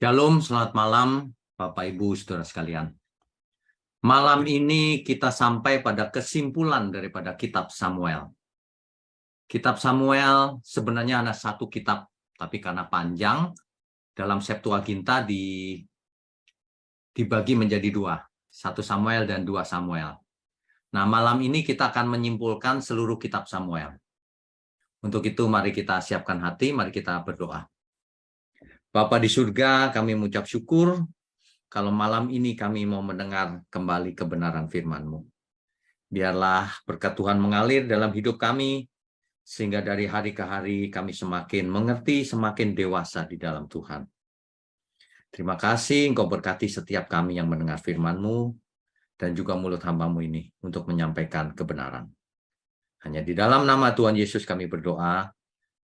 Shalom, selamat malam Bapak Ibu Saudara sekalian. Malam ini kita sampai pada kesimpulan daripada kitab Samuel. Kitab Samuel sebenarnya ada satu kitab, tapi karena panjang, dalam Septuaginta dibagi menjadi dua, 1 Samuel dan 2 Samuel. Nah, malam ini kita akan menyimpulkan seluruh kitab Samuel. Untuk itu mari kita siapkan hati, mari kita berdoa. Bapa di surga, kami mengucap syukur kalau malam ini kami mau mendengar kembali kebenaran firman-Mu. Biarlah berkat Tuhan mengalir dalam hidup kami, sehingga dari hari ke hari kami semakin mengerti, semakin dewasa di dalam Tuhan. Terima kasih Engkau berkati setiap kami yang mendengar firman-Mu, dan juga mulut hamba-Mu ini untuk menyampaikan kebenaran. Hanya di dalam nama Tuhan Yesus kami berdoa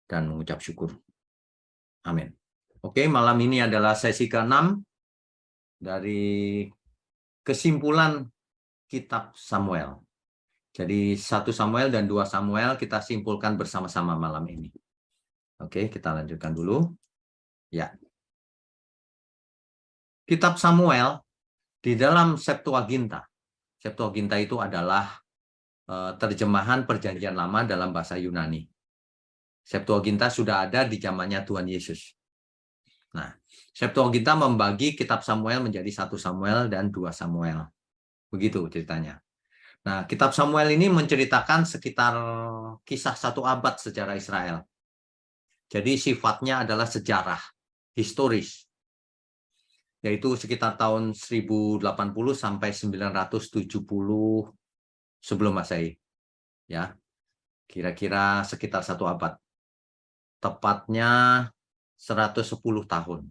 dan mengucap syukur. Amin. Oke, malam ini adalah sesi ke-6 dari kesimpulan kitab Samuel. Jadi 1 Samuel dan 2 Samuel kita simpulkan bersama-sama malam ini. Oke, kita lanjutkan dulu. Ya. Kitab Samuel di dalam Septuaginta. Septuaginta itu adalah terjemahan Perjanjian Lama dalam bahasa Yunani. Septuaginta sudah ada di zamannya Tuhan Yesus. Nah, Septuaginta membagi kitab Samuel menjadi 1 Samuel dan 2 Samuel. Begitu ceritanya. Nah, kitab Samuel ini menceritakan sekitar kisah 1 abad sejarah Israel. Jadi sifatnya adalah sejarah, historis. Yaitu sekitar tahun 1080 sampai 970 sebelum Masehi. Ya. Kira-kira sekitar 1 abad. Tepatnya 110 tahun.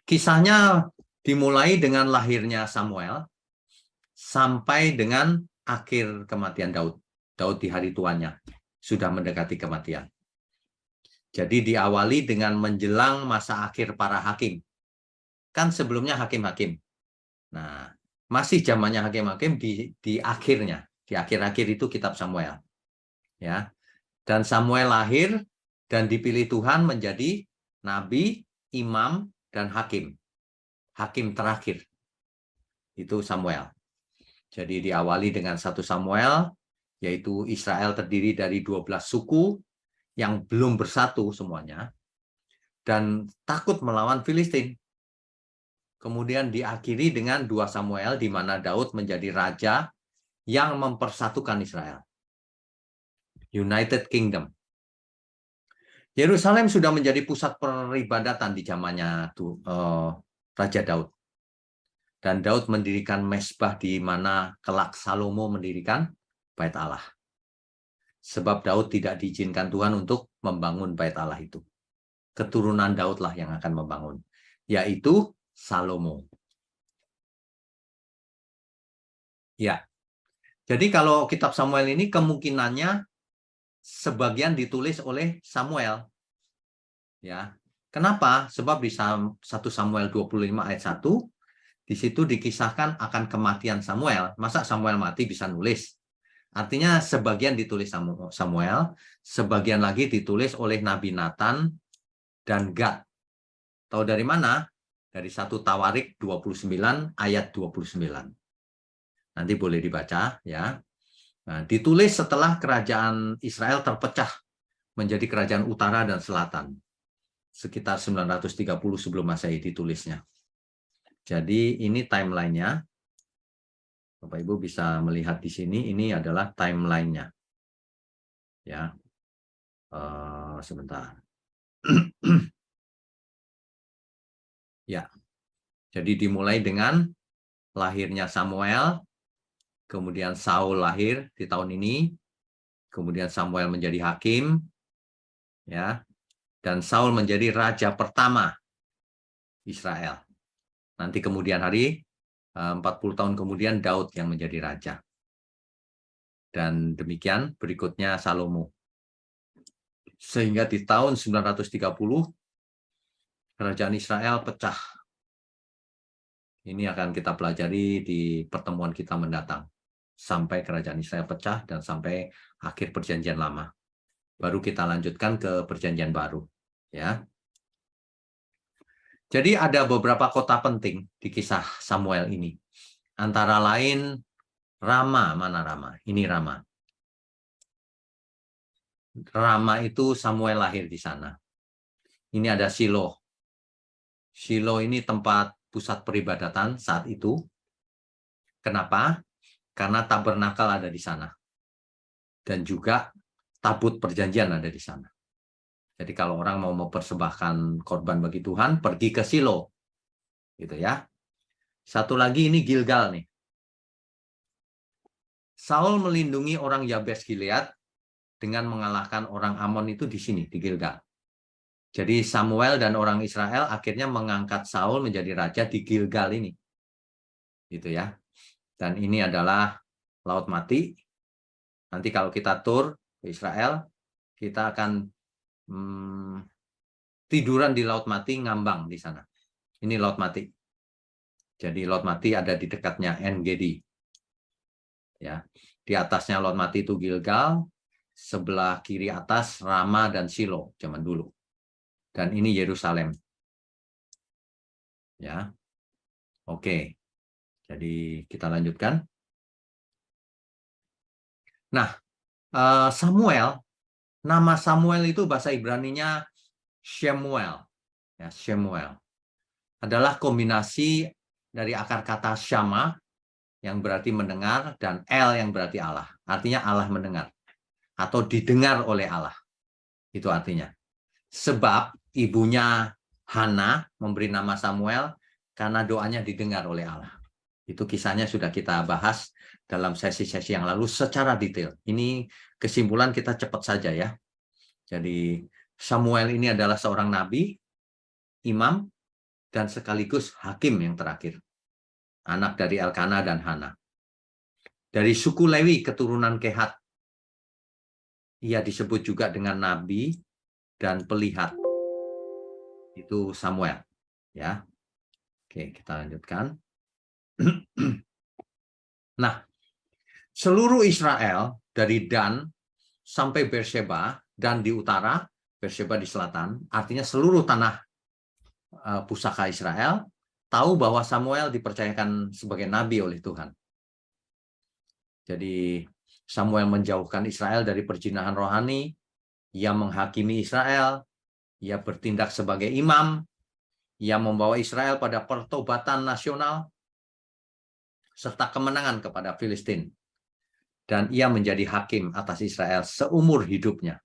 Kisahnya dimulai dengan lahirnya Samuel sampai dengan akhir kematian Daud. Daud di hari tuanya sudah mendekati kematian. Jadi diawali dengan menjelang masa akhir para hakim. Kan sebelumnya hakim-hakim. Nah, masih zamannya hakim-hakim di akhirnya. Di akhir-akhir itu kitab Samuel. Ya. Dan Samuel lahir dan dipilih Tuhan menjadi nabi, imam, dan hakim. Hakim terakhir. Itu Samuel. Jadi diawali dengan 1 Samuel, yaitu Israel terdiri dari 12 suku yang belum bersatu semuanya, dan takut melawan Filistin. Kemudian diakhiri dengan 2 Samuel, di mana Daud menjadi raja yang mempersatukan Israel. United Kingdom. Yerusalem sudah menjadi pusat peribadatan di zamannya Raja Daud. Dan Daud mendirikan mezbah di mana kelak Salomo mendirikan Bait Allah. Sebab Daud tidak diizinkan Tuhan untuk membangun Bait Allah itu. Keturunan Daudlah yang akan membangun, yaitu Salomo. Ya. Jadi kalau kitab Samuel ini kemungkinannya sebagian ditulis oleh Samuel. Ya. Kenapa? Sebab di 1 Samuel 25 ayat 1 di situ dikisahkan akan kematian Samuel. Masa Samuel mati bisa nulis? Artinya sebagian ditulis Samuel, sebagian lagi ditulis oleh Nabi Nathan dan Gad. Tahu dari mana? Dari 1 Tawarik 29 ayat 29. Nanti boleh dibaca ya. Nah, ditulis setelah kerajaan Israel terpecah menjadi kerajaan utara dan selatan. Sekitar 930 sebelum Masehi ditulisnya. Jadi ini timelinenya. Bapak Ibu bisa melihat di sini, ini adalah timelinenya. Ya, sebentar. Ya, jadi dimulai dengan lahirnya Samuel, kemudian Saul lahir di tahun ini, kemudian Samuel menjadi hakim, ya, dan Saul menjadi raja pertama Israel. Nanti kemudian hari 40 tahun kemudian Daud yang menjadi raja. Dan demikian berikutnya Salomo. Sehingga di tahun 930 kerajaan Israel pecah. Ini akan kita pelajari di pertemuan kita mendatang. Sampai kerajaan Israel pecah dan sampai akhir perjanjian lama. Baru kita lanjutkan ke perjanjian baru. Ya. Jadi ada beberapa kota penting di kisah Samuel ini. Antara lain Rama, mana Rama? Ini Rama. Rama itu Samuel lahir di sana. Ini ada Shilo. Shilo ini tempat pusat peribadatan saat itu. Kenapa? Karena tabernakel ada di sana. Dan juga tabut perjanjian ada di sana. Jadi kalau orang mau mempersembahkan korban bagi Tuhan, pergi ke Shilo. Gitu ya. Satu lagi ini Gilgal nih. Saul melindungi orang Yabes Gilead dengan mengalahkan orang Amon itu di sini, di Gilgal. Jadi Samuel dan orang Israel akhirnya mengangkat Saul menjadi raja di Gilgal ini. Gitu ya. Dan ini adalah Laut Mati. Nanti kalau kita tur ke Israel, kita akan tiduran di Laut Mati, ngambang di sana. Ini Laut Mati. Jadi Laut Mati ada di dekatnya En-Gedi. Ya. Di atasnya Laut Mati itu Gilgal, sebelah kiri atas Rama dan Shilo zaman dulu. Dan ini Yerusalem. Ya. Oke. Jadi kita lanjutkan. Nah, Samuel, nama Samuel itu bahasa Ibraninya Shemuel. Ya, Shemuel. Adalah kombinasi dari akar kata Shama yang berarti mendengar dan El yang berarti Allah. Artinya Allah mendengar atau didengar oleh Allah. Itu artinya. Sebab ibunya Hana memberi nama Samuel karena doanya didengar oleh Allah. Itu kisahnya sudah kita bahas dalam sesi-sesi yang lalu secara detail. Ini kesimpulan kita cepat saja ya. Jadi Samuel ini adalah seorang nabi, imam, dan sekaligus hakim yang terakhir. Anak dari Elkana dan Hana. Dari suku Lewi keturunan Kehat. Ia disebut juga dengan nabi dan pelihat. Itu Samuel. Ya. Oke, kita lanjutkan. Nah, seluruh Israel dari Dan sampai Beersheba dan di utara, Beersheba di selatan, artinya seluruh tanah pusaka Israel tahu bahwa Samuel dipercayakan sebagai nabi oleh Tuhan. Jadi Samuel menjauhkan Israel dari perzinahan rohani, ia menghakimi Israel, ia bertindak sebagai imam, ia membawa Israel pada pertobatan nasional, serta kemenangan kepada Filistin. Dan ia menjadi hakim atas Israel seumur hidupnya.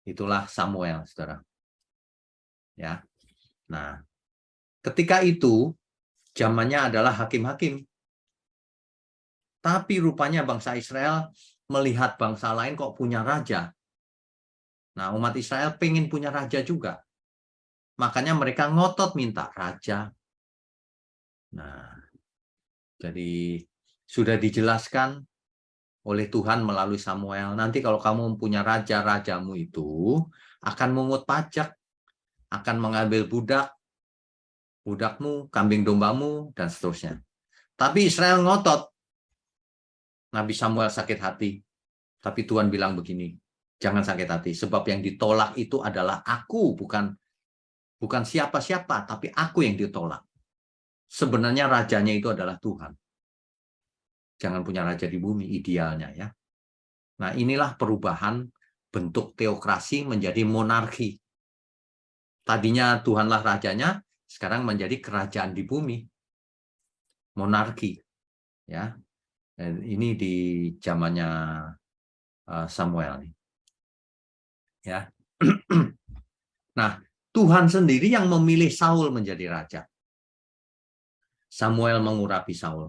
Itulah Samuel, saudara. Ya. Nah, ketika itu, zamannya adalah hakim-hakim. Tapi rupanya bangsa Israel melihat bangsa lain kok punya raja. Nah, umat Israel pengen punya raja juga. Makanya mereka ngotot minta raja. Nah, jadi sudah dijelaskan oleh Tuhan melalui Samuel. Nanti kalau kamu punya raja, rajamu itu akan mengut pajak, akan mengambil budak, budakmu, kambing dombamu, dan seterusnya. Tapi Israel ngotot. Nabi Samuel sakit hati. Tapi Tuhan bilang begini, jangan sakit hati. Sebab yang ditolak itu adalah aku, bukan siapa-siapa, tapi aku yang ditolak. Sebenarnya rajanya itu adalah Tuhan. Jangan punya raja di bumi, idealnya ya. Nah, inilah perubahan bentuk teokrasi menjadi monarki. Tadinya Tuhanlah rajanya, sekarang menjadi kerajaan di bumi. Monarki. Ya. Dan ini di zamannya Samuel. Ya. Nah, Tuhan sendiri yang memilih Saul menjadi raja. Samuel mengurapi Saul.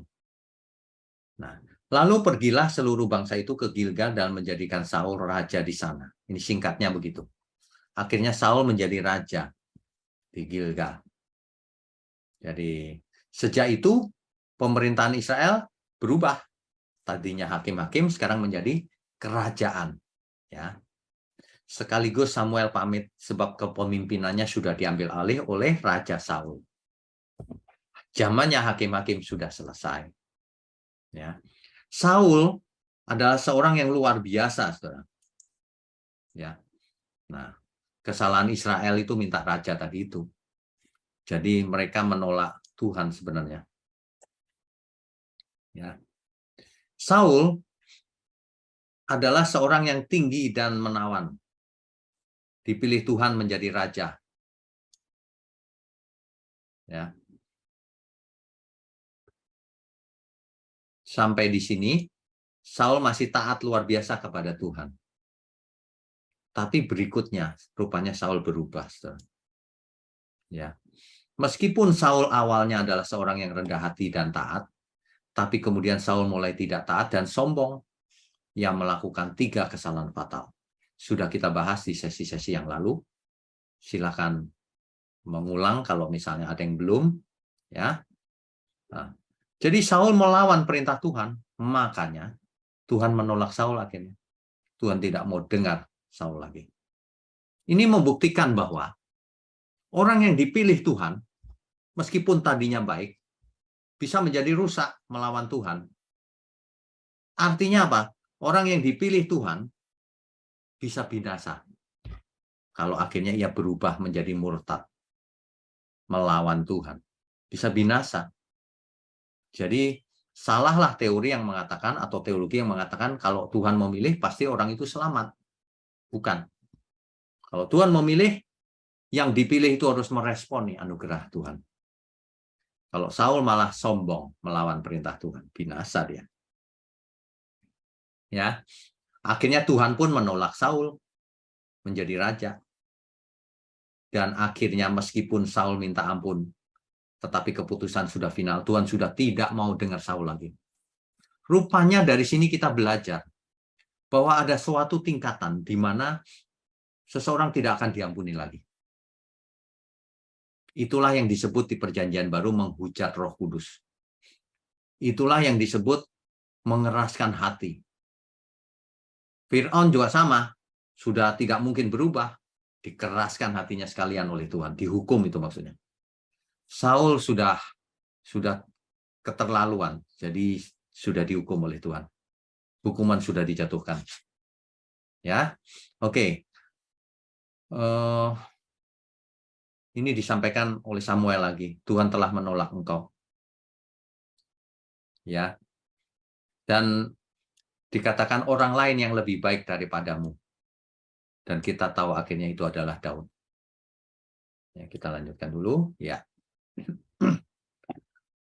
Nah, lalu pergilah seluruh bangsa itu ke Gilgal dan menjadikan Saul raja di sana. Ini singkatnya begitu. Akhirnya Saul menjadi raja di Gilgal. Jadi sejak itu pemerintahan Israel berubah. Tadinya hakim-hakim, sekarang menjadi kerajaan. Ya. Sekaligus Samuel pamit sebab kepemimpinannya sudah diambil alih oleh Raja Saul. Zamannya hakim-hakim sudah selesai. Ya. Saul adalah seorang yang luar biasa, saudara. Ya. Nah, kesalahan Israel itu minta raja tadi itu. Jadi mereka menolak Tuhan sebenarnya. Ya. Saul adalah seorang yang tinggi dan menawan. Dipilih Tuhan menjadi raja. Ya. Sampai di sini, Saul masih taat luar biasa kepada Tuhan. Tapi berikutnya, rupanya Saul berubah. Ya. Meskipun Saul awalnya adalah seorang yang rendah hati dan taat, tapi kemudian Saul mulai tidak taat dan sombong, yang melakukan 3 kesalahan fatal. Sudah kita bahas di sesi-sesi yang lalu. Silakan mengulang kalau misalnya ada yang belum. Ya. Nah, jadi Saul melawan perintah Tuhan, makanya Tuhan menolak Saul akhirnya. Tuhan tidak mau dengar Saul lagi. Ini membuktikan bahwa orang yang dipilih Tuhan, meskipun tadinya baik, bisa menjadi rusak melawan Tuhan. Artinya apa? Orang yang dipilih Tuhan bisa binasa kalau akhirnya ia berubah menjadi murtad, melawan Tuhan. Bisa binasa. Jadi salahlah teori yang mengatakan atau teologi yang mengatakan kalau Tuhan memilih pasti orang itu selamat. Bukan. Kalau Tuhan memilih, yang dipilih itu harus meresponi anugerah Tuhan. Kalau Saul malah sombong melawan perintah Tuhan, binasa dia. Ya. Akhirnya Tuhan pun menolak Saul menjadi raja. Dan akhirnya meskipun Saul minta ampun, tetapi keputusan sudah final, Tuhan sudah tidak mau dengar Saul lagi. Rupanya dari sini kita belajar bahwa ada suatu tingkatan di mana seseorang tidak akan diampuni lagi. Itulah yang disebut di Perjanjian Baru menghujat Roh Kudus. Itulah yang disebut mengeraskan hati. Fir'aun juga sama, sudah tidak mungkin berubah, dikeraskan hatinya sekalian oleh Tuhan, dihukum itu maksudnya. Saul sudah keterlaluan, jadi sudah dihukum oleh Tuhan. Hukuman sudah dijatuhkan. Ya, oke. Ini disampaikan oleh Samuel lagi. Tuhan telah menolak engkau. Ya. Dan dikatakan orang lain yang lebih baik daripadamu. Dan kita tahu akhirnya itu adalah Daud. Ya, kita lanjutkan dulu. Ya.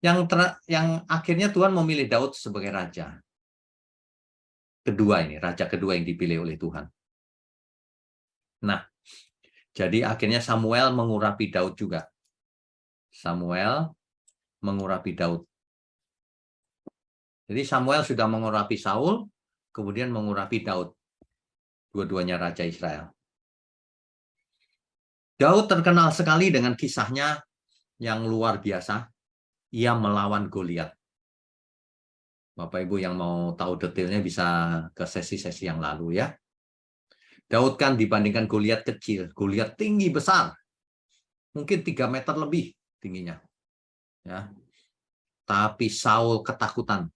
Yang akhirnya Tuhan memilih Daud sebagai raja. Kedua ini, raja kedua yang dipilih oleh Tuhan. Nah, jadi akhirnya Samuel mengurapi Daud juga. Samuel mengurapi Daud. Jadi Samuel sudah mengurapi Saul, kemudian mengurapi Daud. Dua-duanya raja Israel. Daud terkenal sekali dengan kisahnya yang luar biasa. Ia melawan Goliat. Bapak Ibu yang mau tahu detailnya bisa ke sesi-sesi yang lalu ya. Daud kan dibandingkan Goliat kecil. Goliat tinggi besar. Mungkin 3 meter lebih tingginya. Ya. Tapi Saul ketakutan.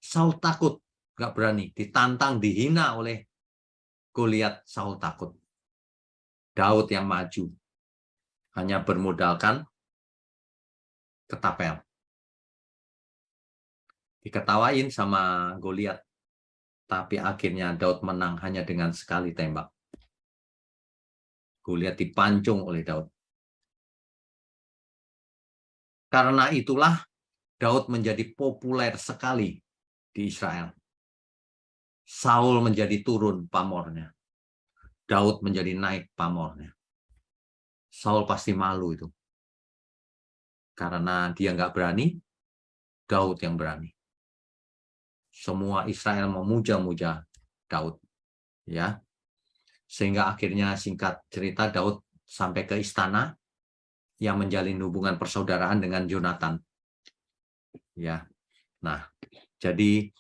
Saul takut, nggak berani. Ditantang, dihina oleh Goliat, Saul takut. Daud yang maju. Hanya bermodalkan ketapel. Diketawain sama Goliat. Tapi akhirnya Daud menang hanya dengan sekali tembak. Goliat dipancung oleh Daud. Karena itulah Daud menjadi populer sekali di Israel. Saul menjadi turun pamornya. Daud menjadi naik pamornya. Saul pasti malu itu. Karena dia nggak berani, Daud yang berani. Semua Israel memuja-muja Daud. Ya. Sehingga akhirnya singkat cerita Daud sampai ke istana yang menjalin hubungan persaudaraan dengan Yonatan. Ya. Nah, jadi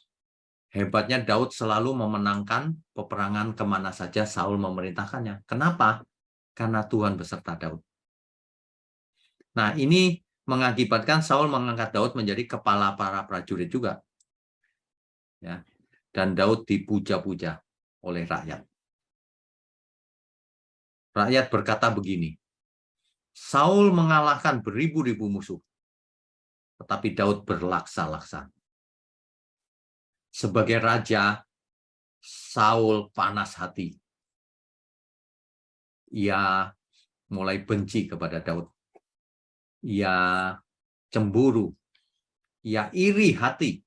hebatnya Daud selalu memenangkan peperangan kemana saja Saul memerintahkannya. Kenapa? Karena Tuhan beserta Daud. Nah, ini mengakibatkan Saul mengangkat Daud menjadi kepala para prajurit juga. Ya. Dan Daud dipuja-puja oleh rakyat. Rakyat berkata begini, Saul mengalahkan beribu-ribu musuh, tetapi Daud berlaksa-laksa. Sebagai raja, Saul panas hati. Ia mulai benci kepada Daud. Ia cemburu. Ia iri hati.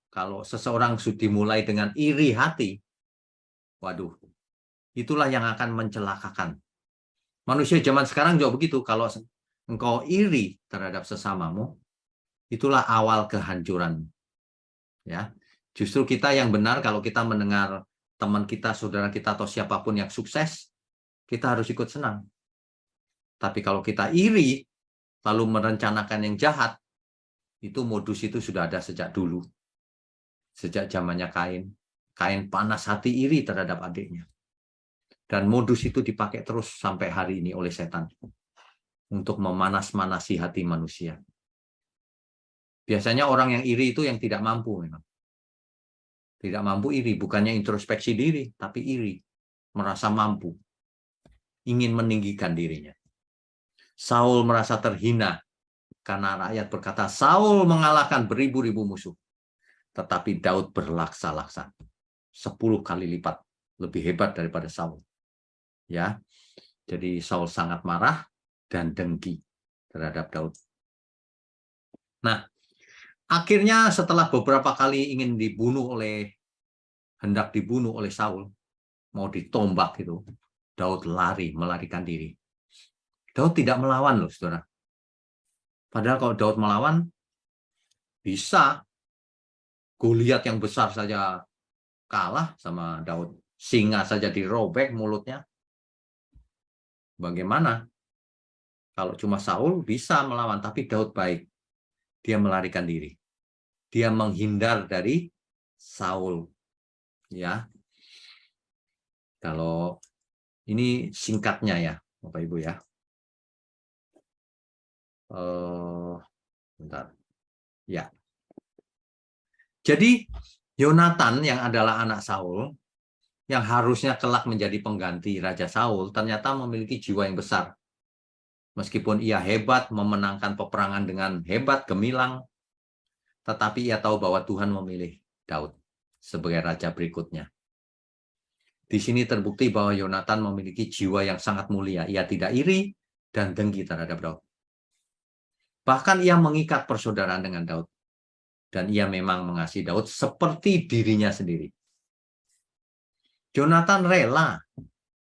Kalau seseorang sudah dimulai dengan iri hati, waduh, itulah yang akan mencelakakan. Manusia zaman sekarang juga begitu. Kalau engkau iri terhadap sesamamu, itulah awal kehancuran. Ya, justru kita yang benar kalau kita mendengar teman kita, saudara kita, atau siapapun yang sukses, kita harus ikut senang. Tapi kalau kita iri, lalu merencanakan yang jahat, itu modus itu sudah ada sejak dulu. Sejak zamannya Kain. Kain panas hati iri terhadap adiknya. Dan modus itu dipakai terus sampai hari ini oleh setan. Untuk memanas-manasi hati manusia. Biasanya orang yang iri itu yang tidak mampu memang. Tidak mampu iri, bukannya introspeksi diri, tapi iri. Merasa mampu. Ingin meninggikan dirinya. Saul merasa terhina karena rakyat berkata, Saul mengalahkan beribu-ribu musuh. Tetapi Daud berlaksa-laksa. 10 kali lipat. Lebih hebat daripada Saul. Ya, jadi Saul sangat marah dan dengki terhadap Daud. Nah, akhirnya setelah beberapa kali hendak dibunuh oleh Saul, mau ditombak itu, Daud melarikan diri. Daud tidak melawan loh, saudara. Padahal kalau Daud melawan, bisa Goliat yang besar saja kalah sama Daud. Singa saja dirobek mulutnya. Bagaimana? Kalau cuma Saul bisa melawan, tapi Daud baik. Dia melarikan diri. Dia menghindar dari Saul. Ya. Kalau ini singkatnya ya, Bapak Ibu ya. Bentar. Ya. Jadi Yonatan yang adalah anak Saul, yang harusnya kelak menjadi pengganti Raja Saul, ternyata memiliki jiwa yang besar. Meskipun ia hebat, memenangkan peperangan dengan hebat, gemilang, tetapi ia tahu bahwa Tuhan memilih Daud sebagai raja berikutnya. Di sini terbukti bahwa Yonatan memiliki jiwa yang sangat mulia. Ia tidak iri dan dengki terhadap Daud. Bahkan ia mengikat persaudaraan dengan Daud. Dan ia memang mengasihi Daud seperti dirinya sendiri. Yonatan rela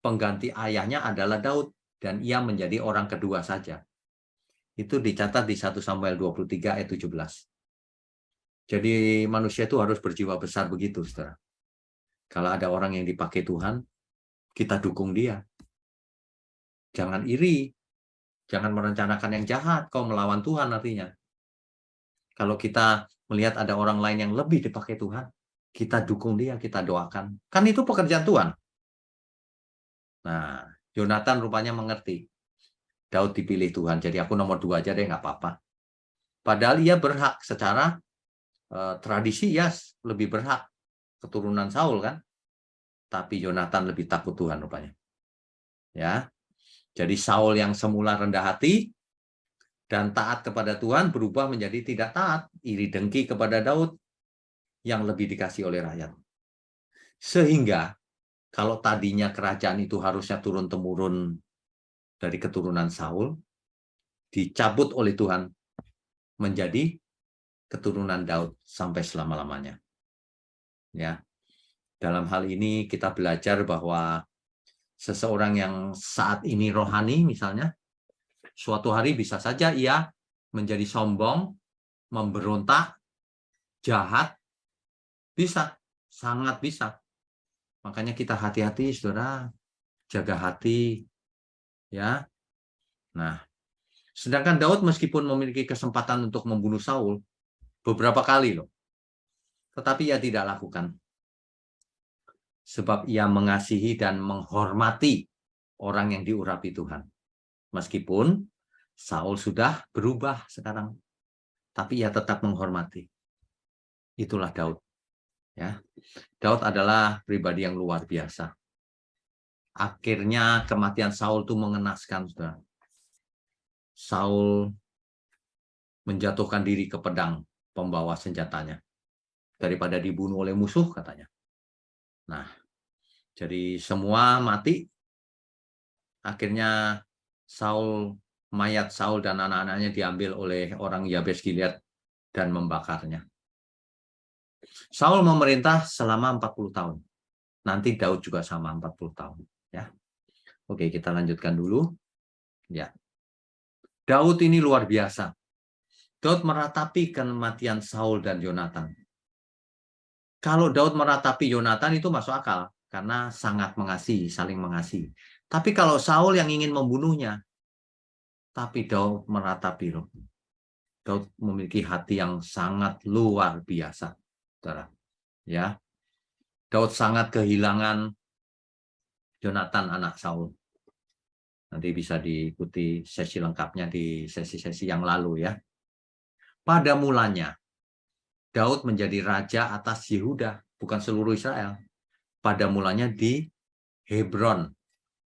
pengganti ayahnya adalah Daud. Dan ia menjadi orang kedua saja. Itu dicatat di 1 Samuel 23 ayat 17. Jadi manusia itu harus berjiwa besar begitu, saudara. Kalau ada orang yang dipakai Tuhan, kita dukung dia. Jangan iri. Jangan merencanakan yang jahat. Kau melawan Tuhan artinya. Kalau kita melihat ada orang lain yang lebih dipakai Tuhan, kita dukung dia, kita doakan. Kan itu pekerjaan Tuhan. Nah, Yonatan rupanya mengerti. Daud dipilih Tuhan, jadi aku nomor 2 aja deh, nggak apa-apa. Padahal ia berhak secara tradisi, ya lebih berhak. Keturunan Saul kan. Tapi Yonatan lebih takut Tuhan rupanya. Ya, jadi Saul yang semula rendah hati dan taat kepada Tuhan berubah menjadi tidak taat, iri dengki kepada Daud yang lebih dikasih oleh rakyat. Sehingga kalau tadinya kerajaan itu harusnya turun-temurun dari keturunan Saul, dicabut oleh Tuhan menjadi keturunan Daud sampai selama-lamanya. Ya. Dalam hal ini kita belajar bahwa seseorang yang saat ini rohani misalnya, suatu hari bisa saja ia menjadi sombong, memberontak, jahat, bisa, sangat bisa. Makanya kita hati-hati, saudara, jaga hati, ya. Nah, sedangkan Daud meskipun memiliki kesempatan untuk membunuh Saul beberapa kali loh, tetapi ia tidak lakukan. Sebab ia mengasihi dan menghormati orang yang diurapi Tuhan. Meskipun Saul sudah berubah sekarang, tapi ia tetap menghormati. Itulah Daud. Ya, Daud adalah pribadi yang luar biasa. Akhirnya kematian Saul itu mengenaskan, saudara. Saul menjatuhkan diri ke pedang pembawa senjatanya daripada dibunuh oleh musuh, katanya. Nah, jadi semua mati. Akhirnya mayat Saul dan anak-anaknya diambil oleh orang Yabes Gilead dan membakarnya. Saul memerintah selama 40 tahun. Nanti Daud juga sama 40 tahun. Ya. Oke, kita lanjutkan dulu. Ya. Daud ini luar biasa. Daud meratapi kematian Saul dan Yonatan. Kalau Daud meratapi Yonatan itu masuk akal, karena sangat mengasihi, saling mengasihi. Tapi kalau Saul yang ingin membunuhnya, tapi Daud meratapi loh. Daud memiliki hati yang sangat luar biasa, saudara. Ya, Daud sangat kehilangan Yonatan, anak Saul. Nanti bisa diikuti sesi lengkapnya di sesi-sesi yang lalu ya. Pada mulanya, Daud menjadi raja atas Yehuda, bukan seluruh Israel. Pada mulanya di Hebron.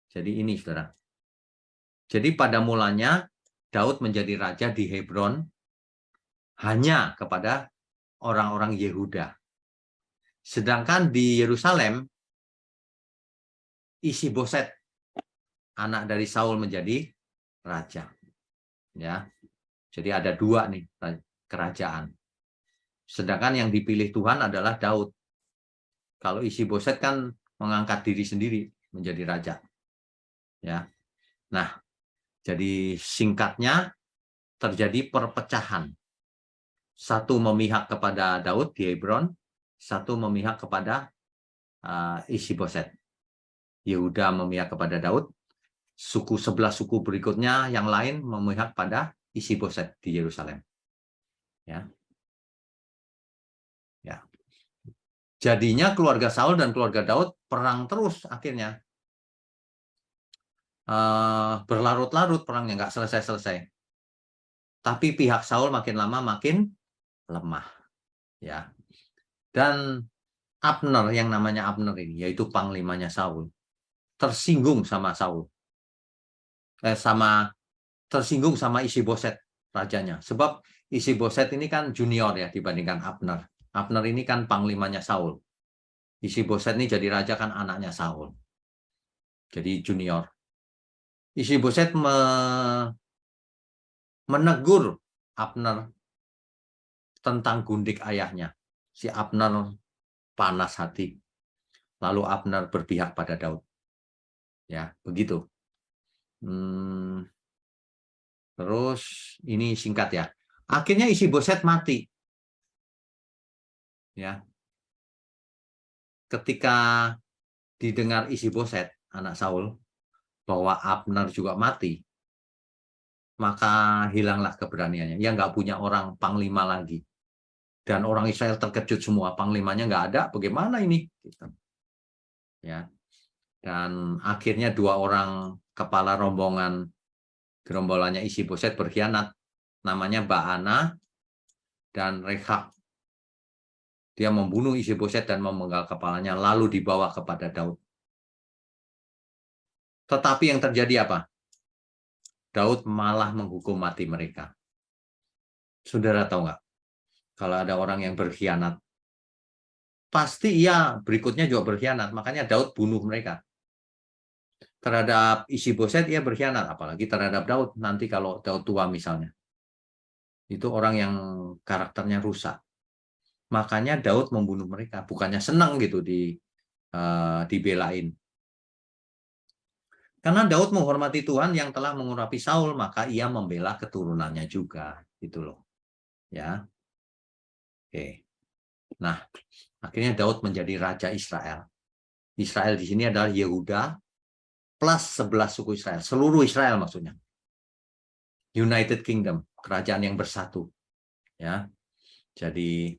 Jadi ini, saudara. Jadi pada mulanya, Daud menjadi raja di Hebron hanya kepada orang-orang Yehuda. Sedangkan di Yerusalem, Isi-Boset, anak dari Saul, menjadi raja. Ya, jadi ada dua nih kerajaan. Sedangkan yang dipilih Tuhan adalah Daud. Kalau Isi-Boset kan mengangkat diri sendiri menjadi raja. Ya, nah, jadi singkatnya terjadi perpecahan. Satu memihak kepada Daud di Hebron, satu memihak kepada Isi-Boset. Yehuda memihak kepada Daud, sebelah suku berikutnya yang lain memihak pada Isi-Boset di Yerusalem. Ya. Ya. Jadinya keluarga Saul dan keluarga Daud perang terus akhirnya. Berlarut-larut perangnya, nggak selesai-selesai. Tapi pihak Saul makin lama makin lemah. Ya. Dan Abner, yang namanya Abner ini, yaitu panglimanya Saul, tersinggung sama Saul. Tersinggung sama Isi-Boset, rajanya. Sebab Isi-Boset ini kan junior ya dibandingkan Abner. Abner ini kan panglimanya Saul. Isi-Boset ini jadi raja kan anaknya Saul. Jadi junior. Isi-Boset menegur Abner tentang gundik ayahnya. Si Abner panas hati. Lalu Abner berpihak pada Daud. Ya, begitu. Terus ini singkat ya. Akhirnya Isi-Boset mati. Ya. Ketika didengar Isi-Boset, anak Saul, bahwa Abner juga mati, maka hilanglah keberaniannya. Ia nggak punya orang panglima lagi. Dan orang Israel terkejut semua, panglimanya nggak ada, bagaimana ini? Ya. Dan akhirnya dua orang kepala rombongan gerombolannya Isi-Boset berkhianat, namanya Baana dan Rehab. Dia membunuh Isi-Boset dan memenggal kepalanya, lalu dibawa kepada Daud. Tetapi yang terjadi apa? Daud malah menghukum mati mereka. Saudara tahu nggak? Kalau ada orang yang berkhianat, pasti ia berikutnya juga berkhianat. Makanya Daud bunuh mereka. Terhadap Isi-Boset ia berkhianat, apalagi terhadap Daud. Nanti kalau Daud tua misalnya. Itu orang yang karakternya rusak. Makanya Daud membunuh mereka. Bukannya senang gitu dibelain. Karena Daud menghormati Tuhan yang telah mengurapi Saul, maka ia membela keturunannya juga. Gitu loh. Ya. Oke. Nah, akhirnya Daud menjadi raja Israel. Israel di sini adalah Yehuda plus 11 suku Israel. Seluruh Israel maksudnya. United Kingdom, kerajaan yang bersatu. Ya. Jadi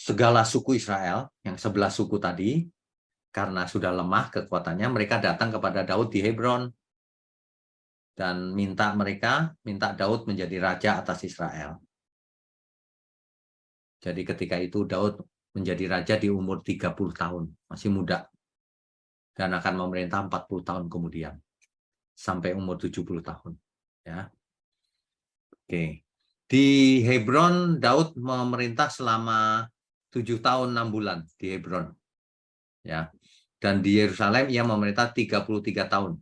segala suku Israel, yang 11 suku tadi, karena sudah lemah kekuatannya, mereka datang kepada Daud di Hebron dan minta Daud menjadi raja atas Israel. Jadi ketika itu Daud menjadi raja di umur 30 tahun, masih muda. dan akan memerintah 40 tahun kemudian sampai umur 70 tahun. Ya. Oke. Di Hebron Daud memerintah selama 7 tahun 6 bulan di Hebron. Ya. Dan di Yerusalem ia memerintah 33 tahun.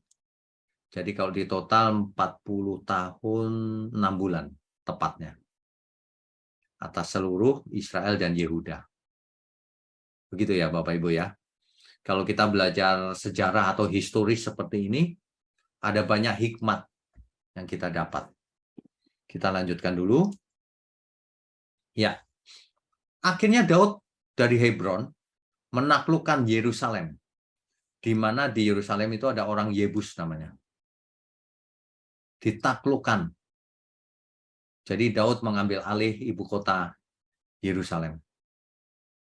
Jadi kalau di total 40 tahun 6 bulan tepatnya atas seluruh Israel dan Yehuda. Begitu ya Bapak Ibu ya. Kalau kita belajar sejarah atau historis seperti ini, ada banyak hikmat yang kita dapat. Kita lanjutkan dulu. Ya, akhirnya Daud dari Hebron menaklukkan Yerusalem, di mana di Yerusalem itu ada orang Yebus namanya. Ditaklukkan. Jadi Daud mengambil alih ibu kota Yerusalem.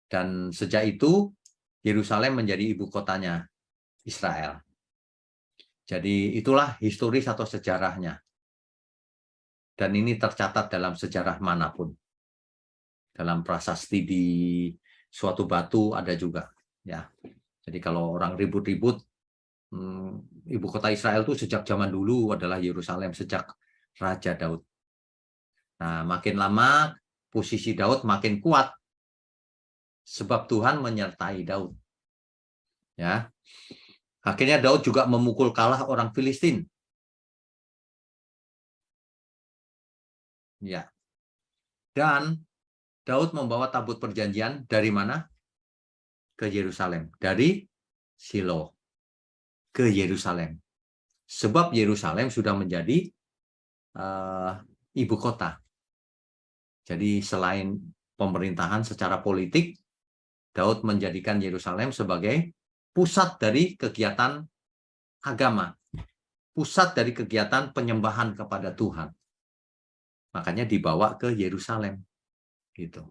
Dan sejak itu Yerusalem menjadi ibu kotanya Israel. Jadi itulah historis atau sejarahnya. Dan ini tercatat dalam sejarah manapun. Dalam prasasti di suatu batu ada juga. Ya. Jadi kalau orang ribut-ribut, ibu kota Israel itu sejak zaman dulu adalah Yerusalem, sejak Raja Daud. Nah, makin lama posisi Daud makin kuat, sebab Tuhan menyertai Daud. Ya. Akhirnya Daud juga memukul kalah orang Filistin. Ya. Dan Daud membawa tabut perjanjian dari mana? Ke Yerusalem. Dari Silo ke Yerusalem. Sebab Yerusalem sudah menjadi ibu kota. Jadi selain pemerintahan secara politik, Daud menjadikan Yerusalem sebagai pusat dari kegiatan agama. Pusat dari kegiatan penyembahan kepada Tuhan. Makanya dibawa ke Yerusalem. Gitu.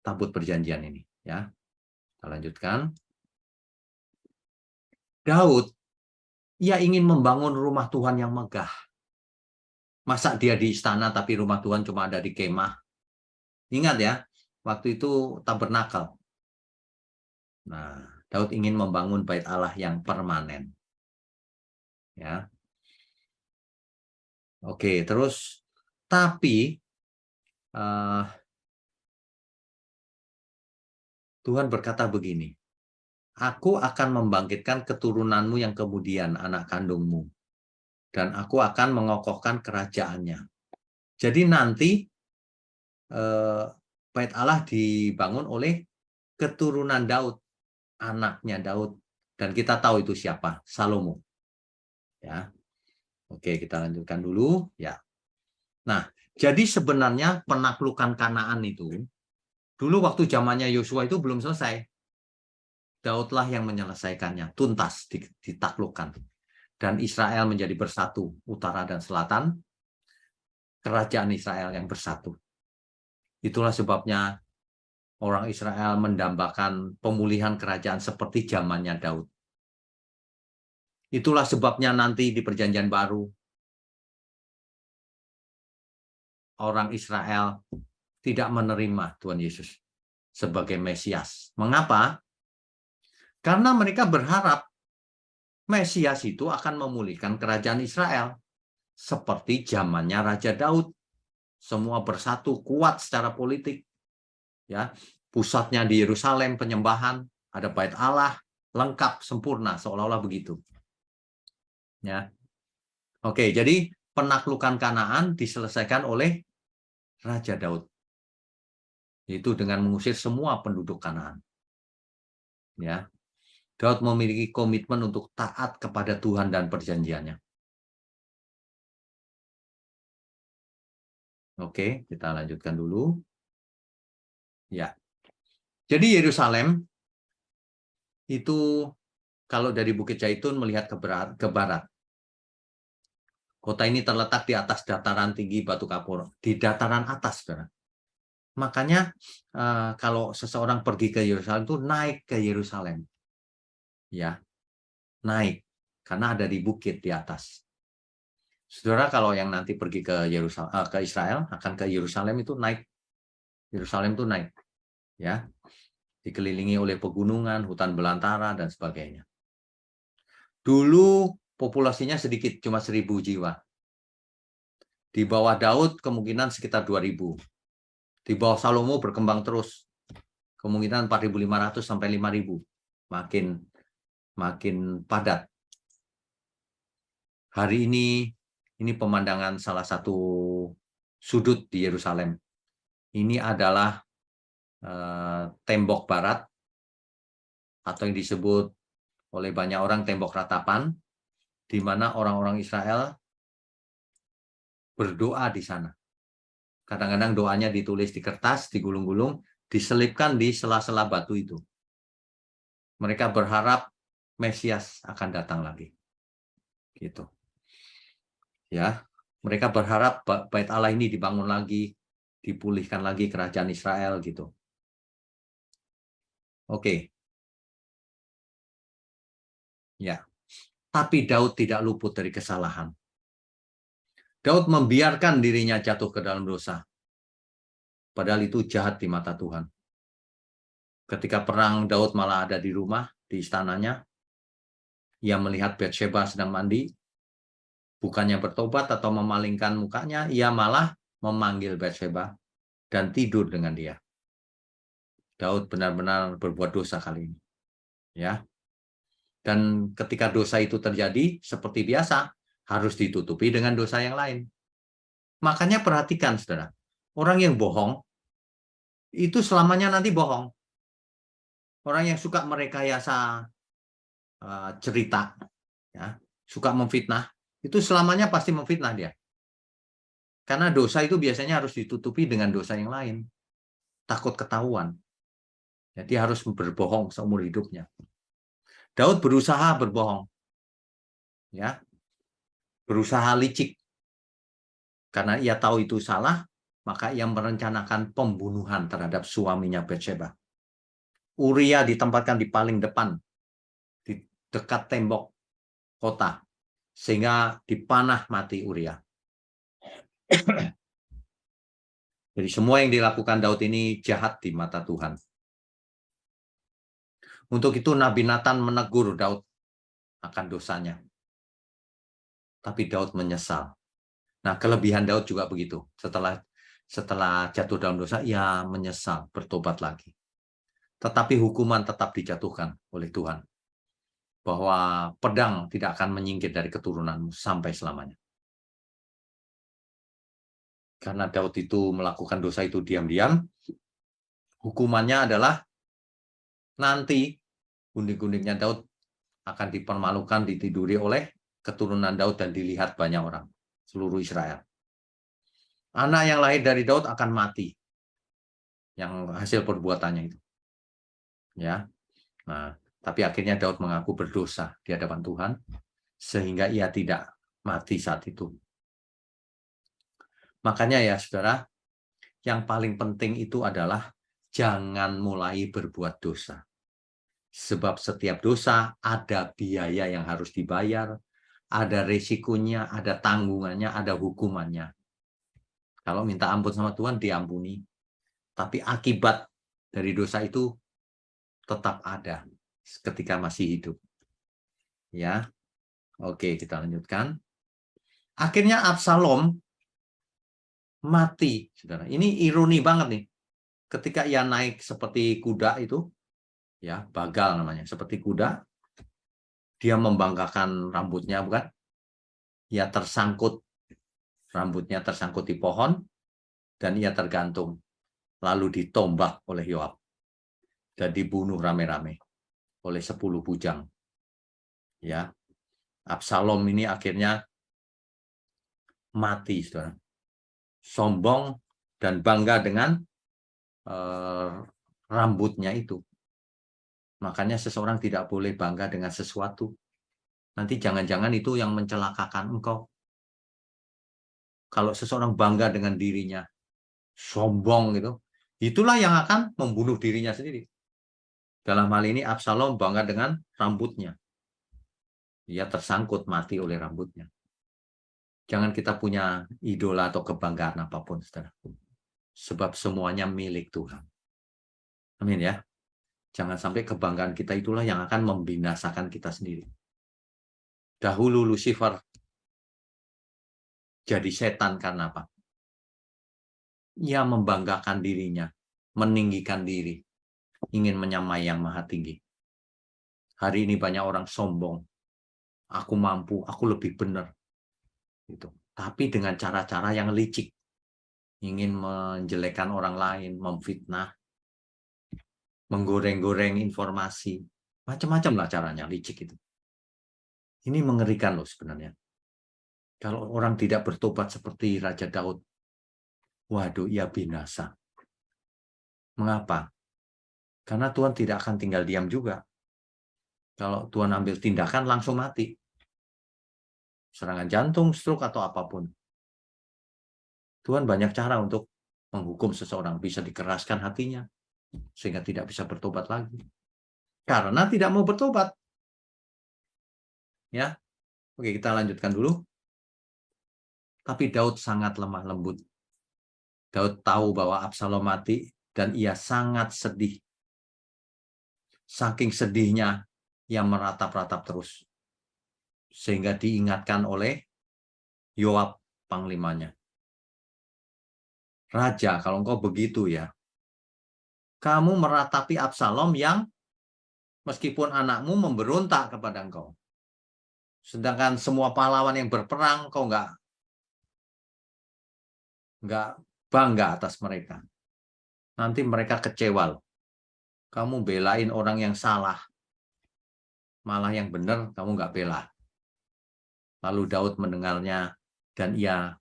Tabut perjanjian ini. Ya. Kita lanjutkan. Daud, ia ingin membangun rumah Tuhan yang megah. Masa dia di istana tapi rumah Tuhan cuma ada di kemah? Ingat ya, waktu itu tabernakel. Nah, Daud ingin membangun bait Allah yang permanen. Ya. Oke, terus tapi Tuhan berkata begini, aku akan membangkitkan keturunanmu yang kemudian, anak kandungmu. Dan aku akan mengokohkan kerajaannya. Jadi nanti bait Allah dibangun oleh keturunan Daud, anaknya Daud. Dan kita tahu itu siapa, Salomo. Ya. Oke, kita lanjutkan dulu. Ya. Nah, jadi sebenarnya penaklukan Kanaan itu, dulu waktu zamannya Yosua itu belum selesai. Daudlah yang menyelesaikannya, tuntas ditaklukkan. Dan Israel menjadi bersatu, utara dan selatan, kerajaan Israel yang bersatu. Itulah sebabnya orang Israel mendambakan pemulihan kerajaan seperti zamannya Daud. Itulah sebabnya nanti di Perjanjian Baru, orang Israel tidak menerima Tuhan Yesus sebagai Mesias. Mengapa? Karena mereka berharap Mesias itu akan memulihkan kerajaan Israel. Seperti zamannya Raja Daud. Semua bersatu, kuat secara politik. Ya, pusatnya di Yerusalem, penyembahan, ada bait Allah, lengkap, sempurna, seolah-olah begitu. Ya. Oke, jadi penaklukan Kanaan diselesaikan oleh Raja Daud. Yaitu dengan mengusir semua penduduk Kanaan. Ya. Daud memiliki komitmen untuk taat kepada Tuhan dan perjanjiannya. Oke, kita lanjutkan dulu. Ya. Jadi Yerusalem itu kalau dari Bukit Zaitun melihat ke barat. Kota ini terletak di atas dataran tinggi Batu Kapur, di dataran atas, saudara. Makanya kalau seseorang pergi ke Yerusalem itu naik ke Yerusalem. Ya, naik karena ada di bukit di atas. Saudara kalau yang nanti pergi ke ke Israel akan ke Yerusalem itu naik. Yerusalem itu naik. Ya. dikelilingi oleh pegunungan, hutan belantara, dan sebagainya. Dulu populasinya sedikit, cuma 1.000 jiwa. Di bawah Daud kemungkinan sekitar 2.000. Di bawah Salomo berkembang terus, kemungkinan 4.500 sampai 5.000. Makin padat. Hari ini pemandangan salah satu sudut di Yerusalem. Ini adalah tembok barat, atau yang disebut oleh banyak orang tembok ratapan, di mana orang-orang Israel berdoa di sana. Kadang-kadang doanya ditulis di kertas, digulung-gulung, diselipkan di sela-sela batu itu. Mereka berharap Mesias akan datang lagi. Gitu. Ya, mereka berharap Bait Allah ini dibangun lagi, dipulihkan lagi kerajaan Israel gitu. Oke. Ya. Tapi Daud tidak luput dari kesalahan. Daud membiarkan dirinya jatuh ke dalam dosa. Padahal itu jahat di mata Tuhan. Ketika perang, Daud malah ada di rumah, di istananya. Ia melihat Batsheba sedang mandi. Bukannya bertobat atau memalingkan mukanya, ia malah memanggil Batsheba dan tidur dengan dia. Daud benar-benar berbuat dosa kali ini. Ya. Dan ketika dosa itu terjadi, seperti biasa, harus ditutupi dengan dosa yang lain. Makanya perhatikan, saudara. Orang yang bohong, itu selamanya nanti bohong. Orang yang suka merekayasa cerita, ya, suka memfitnah, itu selamanya pasti memfitnah dia. Karena dosa itu biasanya harus ditutupi dengan dosa yang lain. Takut ketahuan. Jadi harus berbohong seumur hidupnya. Daud berusaha berbohong. Ya. Berusaha licik. Karena ia tahu itu salah, maka ia merencanakan pembunuhan terhadap suaminya Batsheba. Uria ditempatkan di paling depan, di dekat tembok kota, sehingga dipanah mati Uria. Jadi semua yang dilakukan Daud ini jahat di mata Tuhan. Untuk itu Nabi Nathan menegur Daud akan dosanya. Tapi Daud menyesal. Nah, kelebihan Daud juga begitu. Setelah jatuh dalam dosa, ia menyesal, bertobat lagi. Tetapi hukuman tetap dijatuhkan oleh Tuhan. Bahwa pedang tidak akan menyingkir dari keturunanmu sampai selamanya. Karena Daud itu melakukan dosa itu diam-diam, hukumannya adalah nanti gundik-gundiknya Daud akan dipermalukan, ditiduri oleh keturunan Daud dan dilihat banyak orang, seluruh Israel. Anak yang lahir dari Daud akan mati, yang hasil perbuatannya itu. Ya, nah, tapi akhirnya Daud mengaku berdosa di hadapan Tuhan, sehingga ia tidak mati saat itu. Makanya ya, saudara, yang paling penting itu adalah jangan mulai berbuat dosa. Sebab setiap dosa ada biaya yang harus dibayar, ada resikonya, ada tanggungannya, ada hukumannya. Kalau minta ampun sama Tuhan, diampuni. Tapi akibat dari dosa itu tetap ada ketika masih hidup. Ya, oke, kita lanjutkan. Akhirnya Absalom mati, saudara. Ini ironi banget nih. Ketika ia naik seperti kuda itu, ya, bagal namanya, seperti kuda, dia membanggakan rambutnya, bukan? Ia tersangkut, rambutnya tersangkut di pohon, dan ia tergantung, lalu ditombak oleh Yoab, dan dibunuh rame-rame oleh 10 bujang. Ya, Absalom ini akhirnya mati, saudara. Sombong dan bangga dengan rambutnya itu. Makanya seseorang tidak boleh bangga dengan sesuatu. Nanti jangan-jangan itu yang mencelakakan engkau. Kalau seseorang bangga dengan dirinya, sombong gitu, itulah yang akan membunuh dirinya sendiri. Dalam hal ini Absalom bangga dengan rambutnya. Dia tersangkut mati oleh rambutnya. Jangan kita punya idola atau kebanggaan apapun, saudara. Sebab semuanya milik Tuhan. Amin ya. Jangan sampai kebanggaan kita itulah yang akan membinasakan kita sendiri. Dahulu Lucifer jadi setan karena apa? Ia membanggakan dirinya, meninggikan diri, ingin menyamai yang maha tinggi. Hari ini banyak orang sombong. Aku mampu, aku lebih benar. Gitu. Tapi dengan cara-cara yang licik. Ingin menjelekkan orang lain, memfitnah, menggoreng-goreng informasi. Macam-macam lah caranya, licik itu. Ini mengerikan loh sebenarnya. Kalau orang tidak bertobat seperti Raja Daud, waduh, ia binasa. Mengapa? Karena Tuhan tidak akan tinggal diam juga. Kalau Tuhan ambil tindakan, langsung mati. Serangan jantung, stroke, atau apapun. Tuhan banyak cara untuk menghukum seseorang. Bisa dikeraskan hatinya, sehingga tidak bisa bertobat lagi. Karena tidak mau bertobat. Ya, oke, kita lanjutkan dulu. Tapi Daud sangat lemah lembut. Daud tahu bahwa Absalom mati dan ia sangat sedih. Saking sedihnya, ia meratap-ratap terus. Sehingga diingatkan oleh Yoab, panglimanya. Raja, kalau engkau begitu ya, kamu meratapi Absalom yang meskipun anakmu memberontak kepada engkau. Sedangkan semua pahlawan yang berperang, kau nggak bangga atas mereka. Nanti mereka kecewa. Kamu belain orang yang salah, malah yang benar kamu nggak bela. Lalu Daud mendengarnya dan ia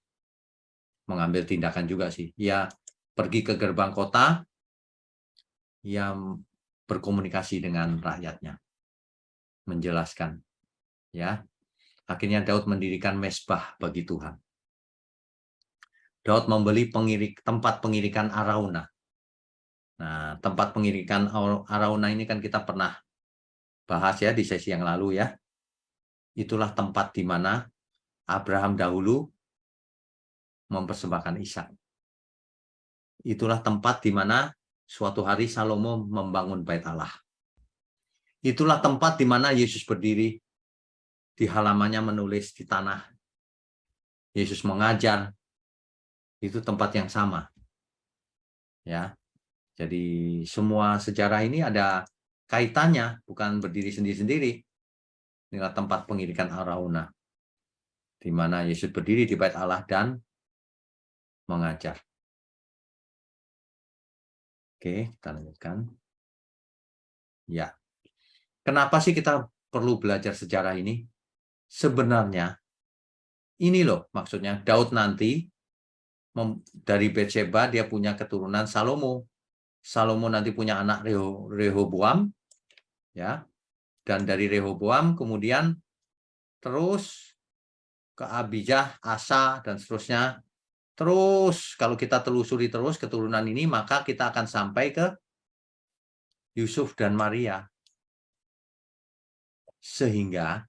mengambil tindakan juga sih. Ia pergi ke gerbang kota, ia berkomunikasi dengan rakyatnya, menjelaskan. Ya, akhirnya Daud mendirikan mezbah bagi Tuhan. Daud membeli tempat pengirikan Arauna. Nah, tempat pengirikan Arauna ini kan kita pernah bahas ya di sesi yang lalu ya. Itulah tempat di mana Abraham dahulu mempersembahkan Ishak. Itulah tempat di mana suatu hari Salomo membangun bait Allah. Itulah tempat di mana Yesus berdiri, di halamannya menulis di tanah. Yesus mengajar, itu tempat yang sama. Ya. Jadi semua sejarah ini ada kaitannya, bukan berdiri sendiri-sendiri. Inilah tempat pengirikan Arauna, di mana Yesus berdiri di bait Allah dan mengajar. Oke, kita lanjutkan. Ya. Kenapa sih kita perlu belajar sejarah ini? Sebenarnya, ini loh maksudnya, Daud nanti dari Betsheba dia punya keturunan Salomo. Salomo nanti punya anak Rehoboam, ya, dan dari Rehoboam kemudian terus ke Abijah, Asa, dan seterusnya. Terus kalau kita telusuri terus keturunan ini, maka kita akan sampai ke Yusuf dan Maria. Sehingga,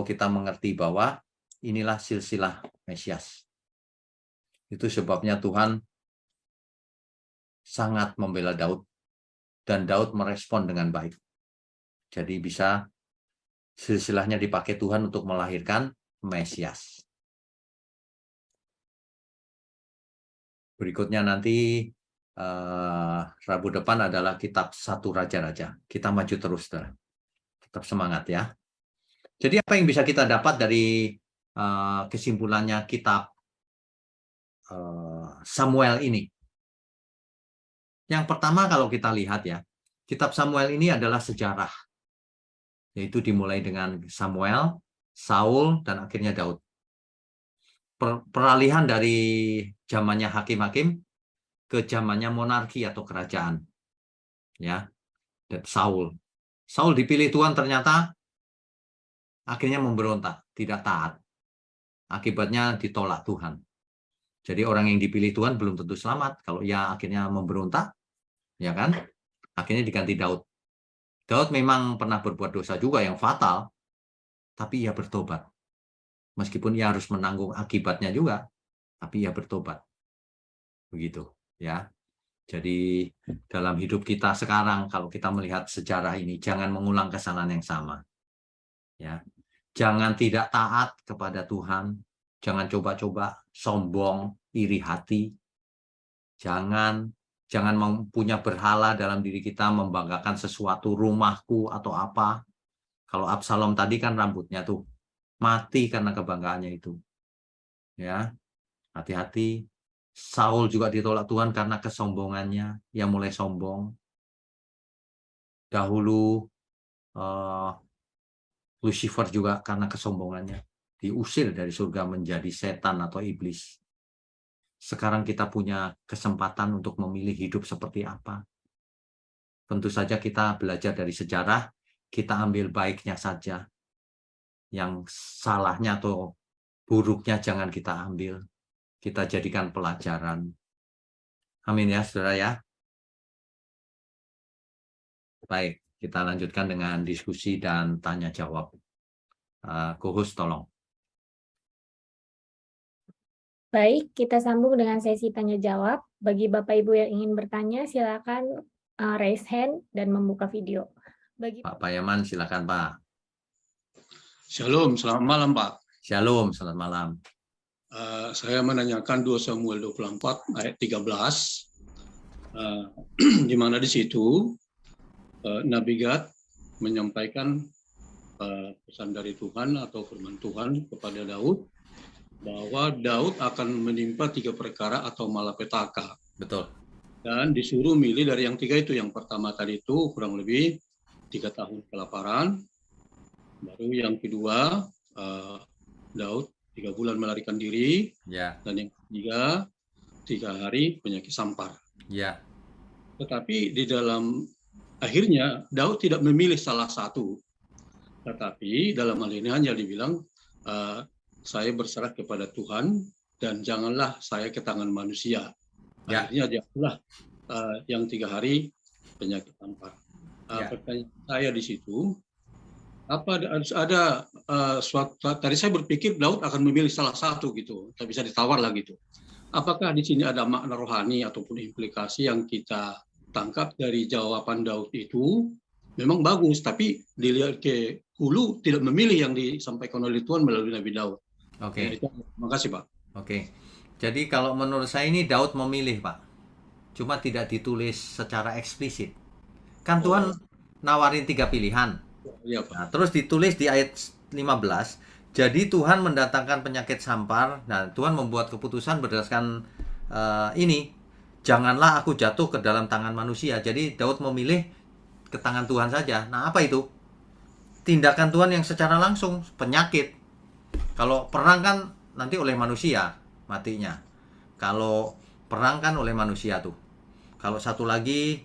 kita mengerti bahwa inilah silsilah Mesias. Itu sebabnya Tuhan sangat membela Daud, dan Daud merespon dengan baik. Jadi bisa silsilahnya dipakai Tuhan untuk melahirkan Mesias. Berikutnya nanti Rabu depan adalah kitab 1 Raja-Raja. Kita maju terus, saudara. Tetap semangat ya. Jadi apa yang bisa kita dapat dari kesimpulannya kitab Samuel ini? Yang pertama kalau kita lihat ya, kitab Samuel ini adalah sejarah. Yaitu dimulai dengan Samuel, Saul, dan akhirnya Daud. Peralihan dari zamannya hakim-hakim ke zamannya monarki atau kerajaan. Ya, dan Saul dipilih Tuhan, ternyata akhirnya memberontak, tidak taat. Akibatnya ditolak Tuhan. Jadi orang yang dipilih Tuhan belum tentu selamat kalau ia akhirnya memberontak, ya kan? Akhirnya diganti Daud. Daud memang pernah berbuat dosa juga yang fatal, tapi ia bertobat. Meskipun ia harus menanggung akibatnya juga, tapi ia bertobat. Begitu, ya. Jadi dalam hidup kita sekarang, kalau kita melihat sejarah ini, jangan mengulang kesalahan yang sama. Ya, jangan tidak taat kepada Tuhan, jangan coba-coba sombong, iri hati, jangan punya berhala dalam diri kita, membanggakan sesuatu, rumahku atau apa. Kalau Absalom tadi kan rambutnya tuh mati karena kebanggaannya itu. Ya, hati-hati. Saul juga ditolak Tuhan karena kesombongannya, yang mulai sombong. Dahulu Lucifer juga karena kesombongannya diusir dari surga menjadi setan atau iblis. Sekarang kita punya kesempatan untuk memilih hidup seperti apa. Tentu saja kita belajar dari sejarah, kita ambil baiknya saja. Yang salahnya atau buruknya jangan kita ambil. Kita jadikan pelajaran. Amin ya, saudara ya. Baik, kita lanjutkan dengan diskusi dan tanya jawab. Co-host tolong. Baik, kita sambung dengan sesi tanya jawab. Bagi Bapak Ibu yang ingin bertanya, silakan raise hand dan membuka video. Pak Payaman, silakan Pak. Shalom, selamat malam Pak. Shalom, selamat malam. Saya menanyakan 2 Samuel 24 ayat 13, di mana di situ Nabi Gad menyampaikan pesan dari Tuhan atau firman Tuhan kepada Daud, bahwa Daud akan menimpa 3 perkara atau malapetaka. Betul. Dan disuruh milih dari yang 3 itu. Yang pertama tadi itu kurang lebih 3 tahun kelaparan. Baru yang kedua, Daud 3 bulan melarikan diri. Ya. Dan yang ketiga, 3 hari penyakit sampar. Ya. Tetapi di dalam akhirnya Daud tidak memilih salah satu. Tetapi dalam hal ini hanya dibilang, saya berserah kepada Tuhan dan janganlah saya ke tangan manusia. Ya. Akhirnya jatuhlah yang 3 hari penyakit sampar. Ya. Pertanyaan saya di situ, apa ada suatu, tadi saya berpikir Daud akan memilih salah satu gitu, tak bisa ditawar lah gitu. Apakah di sini ada makna rohani ataupun implikasi yang kita tangkap dari jawaban Daud itu? Memang bagus, tapi dilihat ke hulu tidak memilih yang disampaikan oleh Tuhan melalui Nabi Daud. Oke. Terima kasih Pak. Oke. Jadi kalau menurut saya ini Daud memilih Pak. Cuma tidak ditulis secara eksplisit. Kan Tuhan nawarin 3 pilihan. Iya Pak. Nah, terus ditulis di ayat 15. Jadi Tuhan mendatangkan penyakit sampar. Nah, Tuhan membuat keputusan berdasarkan ini. Janganlah aku jatuh ke dalam tangan manusia. Jadi Daud memilih ke tangan Tuhan saja. Nah, apa itu? Tindakan Tuhan yang secara langsung, penyakit. Kalau perang kan nanti oleh manusia matinya. Kalau perang kan oleh manusia tuh. Kalau satu lagi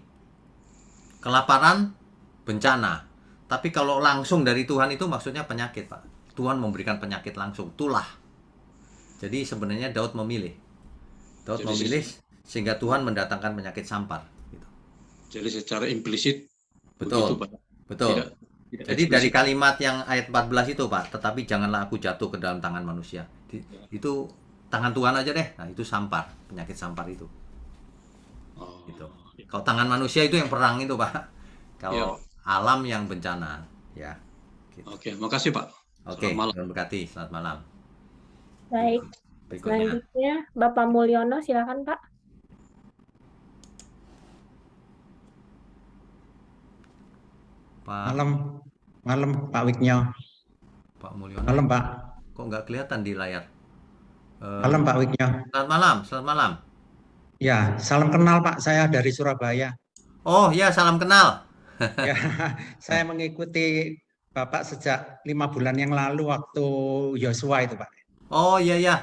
kelaparan, bencana. Tapi kalau langsung dari Tuhan itu maksudnya penyakit, Pak. Tuhan memberikan penyakit langsung, tulah. Jadi sebenarnya Daud memilih. Daud memilih sehingga Tuhan mendatangkan penyakit sampar. Gitu. Jadi secara implisit. Betul. Begitu, Pak. Betul. Tidak jadi dari kalimat yang ayat 14 itu Pak, tetapi janganlah aku jatuh ke dalam tangan manusia. Itu tangan Tuhan aja deh. Nah, itu sampar, penyakit sampar itu. Gitu. Kalau tangan manusia itu yang perang itu Pak. Kalau alam yang bencana, ya. Gitu. Oke, makasih Pak. Oke, terima kasih. Selamat malam. Baik. Berikutnya. Selanjutnya Bapak Mulyono, silakan Pak. Malam Pak Wiknyo. Pak Mulyono. Malam Pak. Kok nggak kelihatan di layar? Malam Pak Wiknyo. Selamat malam. Ya, salam kenal Pak, saya dari Surabaya. Oh ya, salam kenal. Ya, saya mengikuti Bapak sejak 5 bulan yang lalu waktu Yosua itu Pak. Oh iya ya.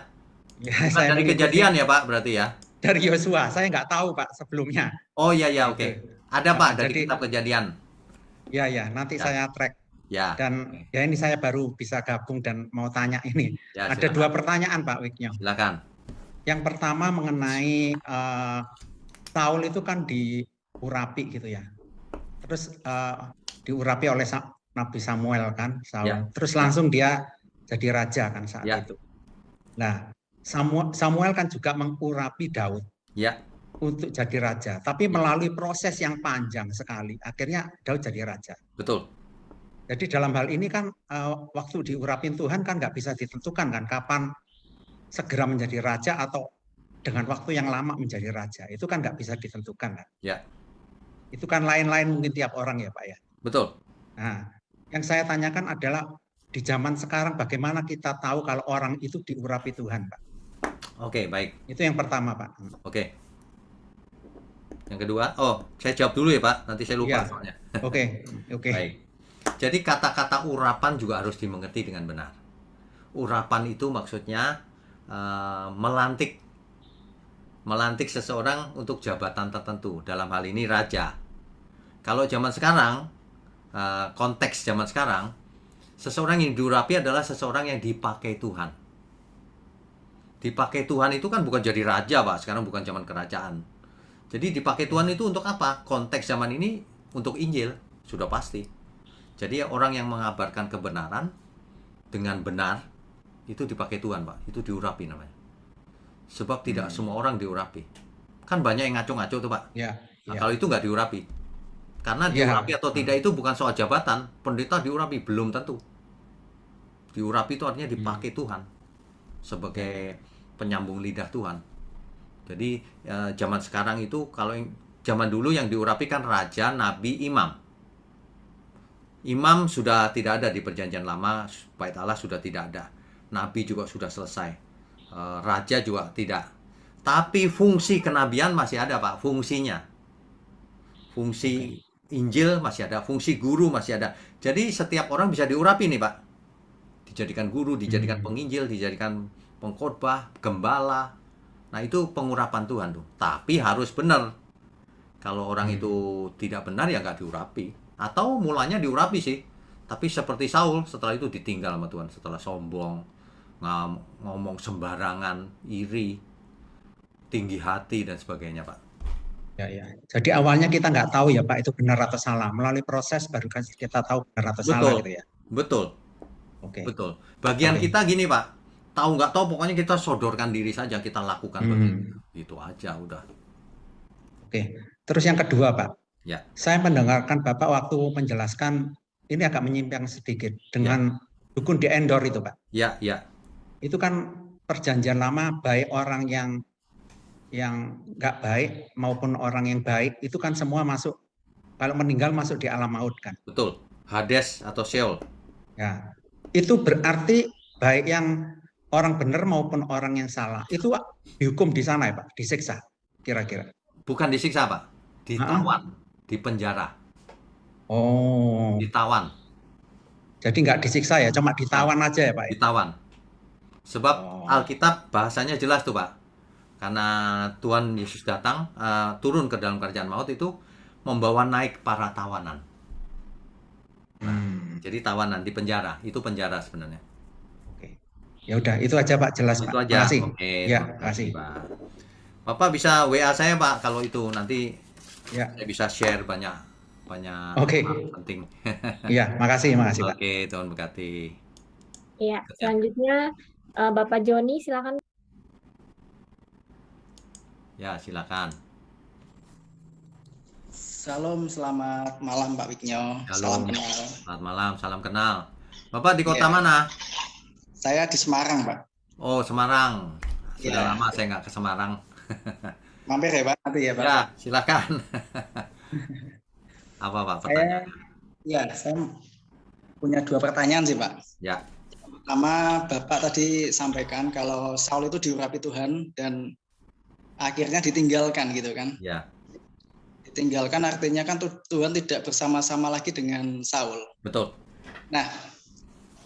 Saya dari kejadian ya Pak berarti ya? Dari Yosua, saya nggak tahu Pak sebelumnya. Oh iya ya, oke. Ada Pak dari kitab kejadian. Ya, nanti saya track. Ya. Dan ya ini saya baru bisa gabung dan mau tanya ini. Ya, ada 2 pertanyaan Pak Wiknyo. Silakan. Yang pertama mengenai Saul itu kan diurapi gitu ya. Terus diurapi oleh Nabi Samuel kan, Saul. Ya. Terus langsung dia jadi raja kan saat itu. Nah, Samuel kan juga mengurapi Daud. Ya. untuk jadi raja, tapi melalui proses yang panjang sekali, akhirnya Daud jadi raja. Betul. Jadi dalam hal ini kan waktu diurapin Tuhan kan nggak bisa ditentukan kan kapan segera menjadi raja atau dengan waktu yang lama menjadi raja. Itu kan nggak bisa ditentukan kan. Ya. Itu kan lain-lain mungkin tiap orang ya Pak ya. Betul. Nah, yang saya tanyakan adalah di zaman sekarang bagaimana kita tahu kalau orang itu diurapi Tuhan Pak? Oke, baik. Itu yang pertama Pak. Oke. Yang kedua, saya jawab dulu ya Pak, nanti saya lupa Iya. soalnya. Oke. Baik. Jadi kata-kata urapan juga harus dimengerti dengan benar. Urapan itu maksudnya melantik seseorang untuk jabatan tertentu. Dalam hal ini raja. Kalau zaman sekarang, konteks zaman sekarang, seseorang yang diurapi adalah seseorang yang dipakai Tuhan. Dipakai Tuhan itu kan bukan jadi raja Pak, sekarang bukan zaman kerajaan. Jadi dipakai Tuhan itu untuk apa? Konteks zaman ini untuk Injil, sudah pasti. Jadi orang yang mengabarkan kebenaran dengan benar, itu dipakai Tuhan Pak, itu diurapi namanya. Sebab tidak semua orang diurapi. Kan banyak yang ngaco-ngaco tuh Pak. Ya. Nah, kalau itu nggak diurapi. Karena diurapi atau tidak itu bukan soal jabatan, pendeta diurapi, belum tentu. Diurapi itu artinya dipakai Tuhan sebagai penyambung lidah Tuhan. Jadi zaman sekarang itu, kalau zaman dulu yang diurapi kan raja, nabi, imam. Imam sudah tidak ada di perjanjian lama, bait Allah sudah tidak ada. Nabi juga sudah selesai. Raja juga tidak. Tapi fungsi kenabian masih ada Pak, fungsinya. Fungsi Injil masih ada, fungsi guru masih ada. Jadi setiap orang bisa diurapi nih Pak. Dijadikan guru, dijadikan penginjil, dijadikan pengkhotbah, gembala. Nah itu pengurapan Tuhan tuh. Tapi harus benar. Kalau orang itu tidak benar ya nggak diurapi. Atau mulanya diurapi sih. Tapi seperti Saul, setelah itu ditinggal sama Tuhan. Setelah sombong, ngomong sembarangan, iri, tinggi hati dan sebagainya Pak. Ya. Jadi awalnya kita nggak tahu ya Pak itu benar atau salah. Melalui proses baru kan kita tahu benar atau salah gitu ya. Betul. Oke. Betul. Bagian kita gini Pak. Tahu nggak tahu pokoknya kita sodorkan diri saja, kita lakukan begitu. Itu aja udah. Oke. Terus yang kedua Pak. Ya. Saya mendengarkan Bapak waktu menjelaskan ini agak menyimpang sedikit dengan dukun di Endor itu Pak. Ya. Itu kan perjanjian lama baik orang yang nggak baik maupun orang yang baik itu kan semua masuk, kalau meninggal masuk di alam maut kan. Betul. Hades atau Sheol. Ya. Itu berarti baik yang orang benar maupun orang yang salah itu dihukum di sana ya Pak, disiksa kira-kira. Bukan disiksa Pak, ditawan, dipenjara. Oh. Ditawan. Jadi nggak disiksa ya, cuma ditawan aja ya Pak. Ditawan. Sebab Alkitab bahasanya jelas tuh Pak. Karena Tuhan Yesus datang, turun ke dalam kerajaan maut itu membawa naik para tawanan. Jadi tawanan di penjara, itu penjara sebenarnya. Oke. Ya udah, itu aja Pak, jelas Itu Pak. aja. Makasih. Oke, Ya, terima kasih, makasih. Pak. Bapak bisa WA saya Pak kalau itu nanti Ya. saya bisa share banyak Oke. hal penting. Iya, makasih Pak. Oke, Tuhan berkati. Iya, selanjutnya Bapak Joni silakan. Ya, silakan. Salam, selamat malam Pak Wignyo. Salam kenal. Selamat malam, salam kenal. Bapak di kota mana? Saya di Semarang, Pak. Oh, Semarang. Sudah Ya. lama saya nggak ke Semarang. Mampir ya Pak, nanti ya Pak. Ya, silakan. Apa Pak pertanyaan? Saya punya 2 pertanyaan sih Pak. Ya. Pertama, Bapak tadi sampaikan kalau Saul itu diurapi Tuhan dan akhirnya ditinggalkan gitu kan. Ya. Ditinggalkan artinya kan Tuhan tidak bersama-sama lagi dengan Saul. Betul. Nah,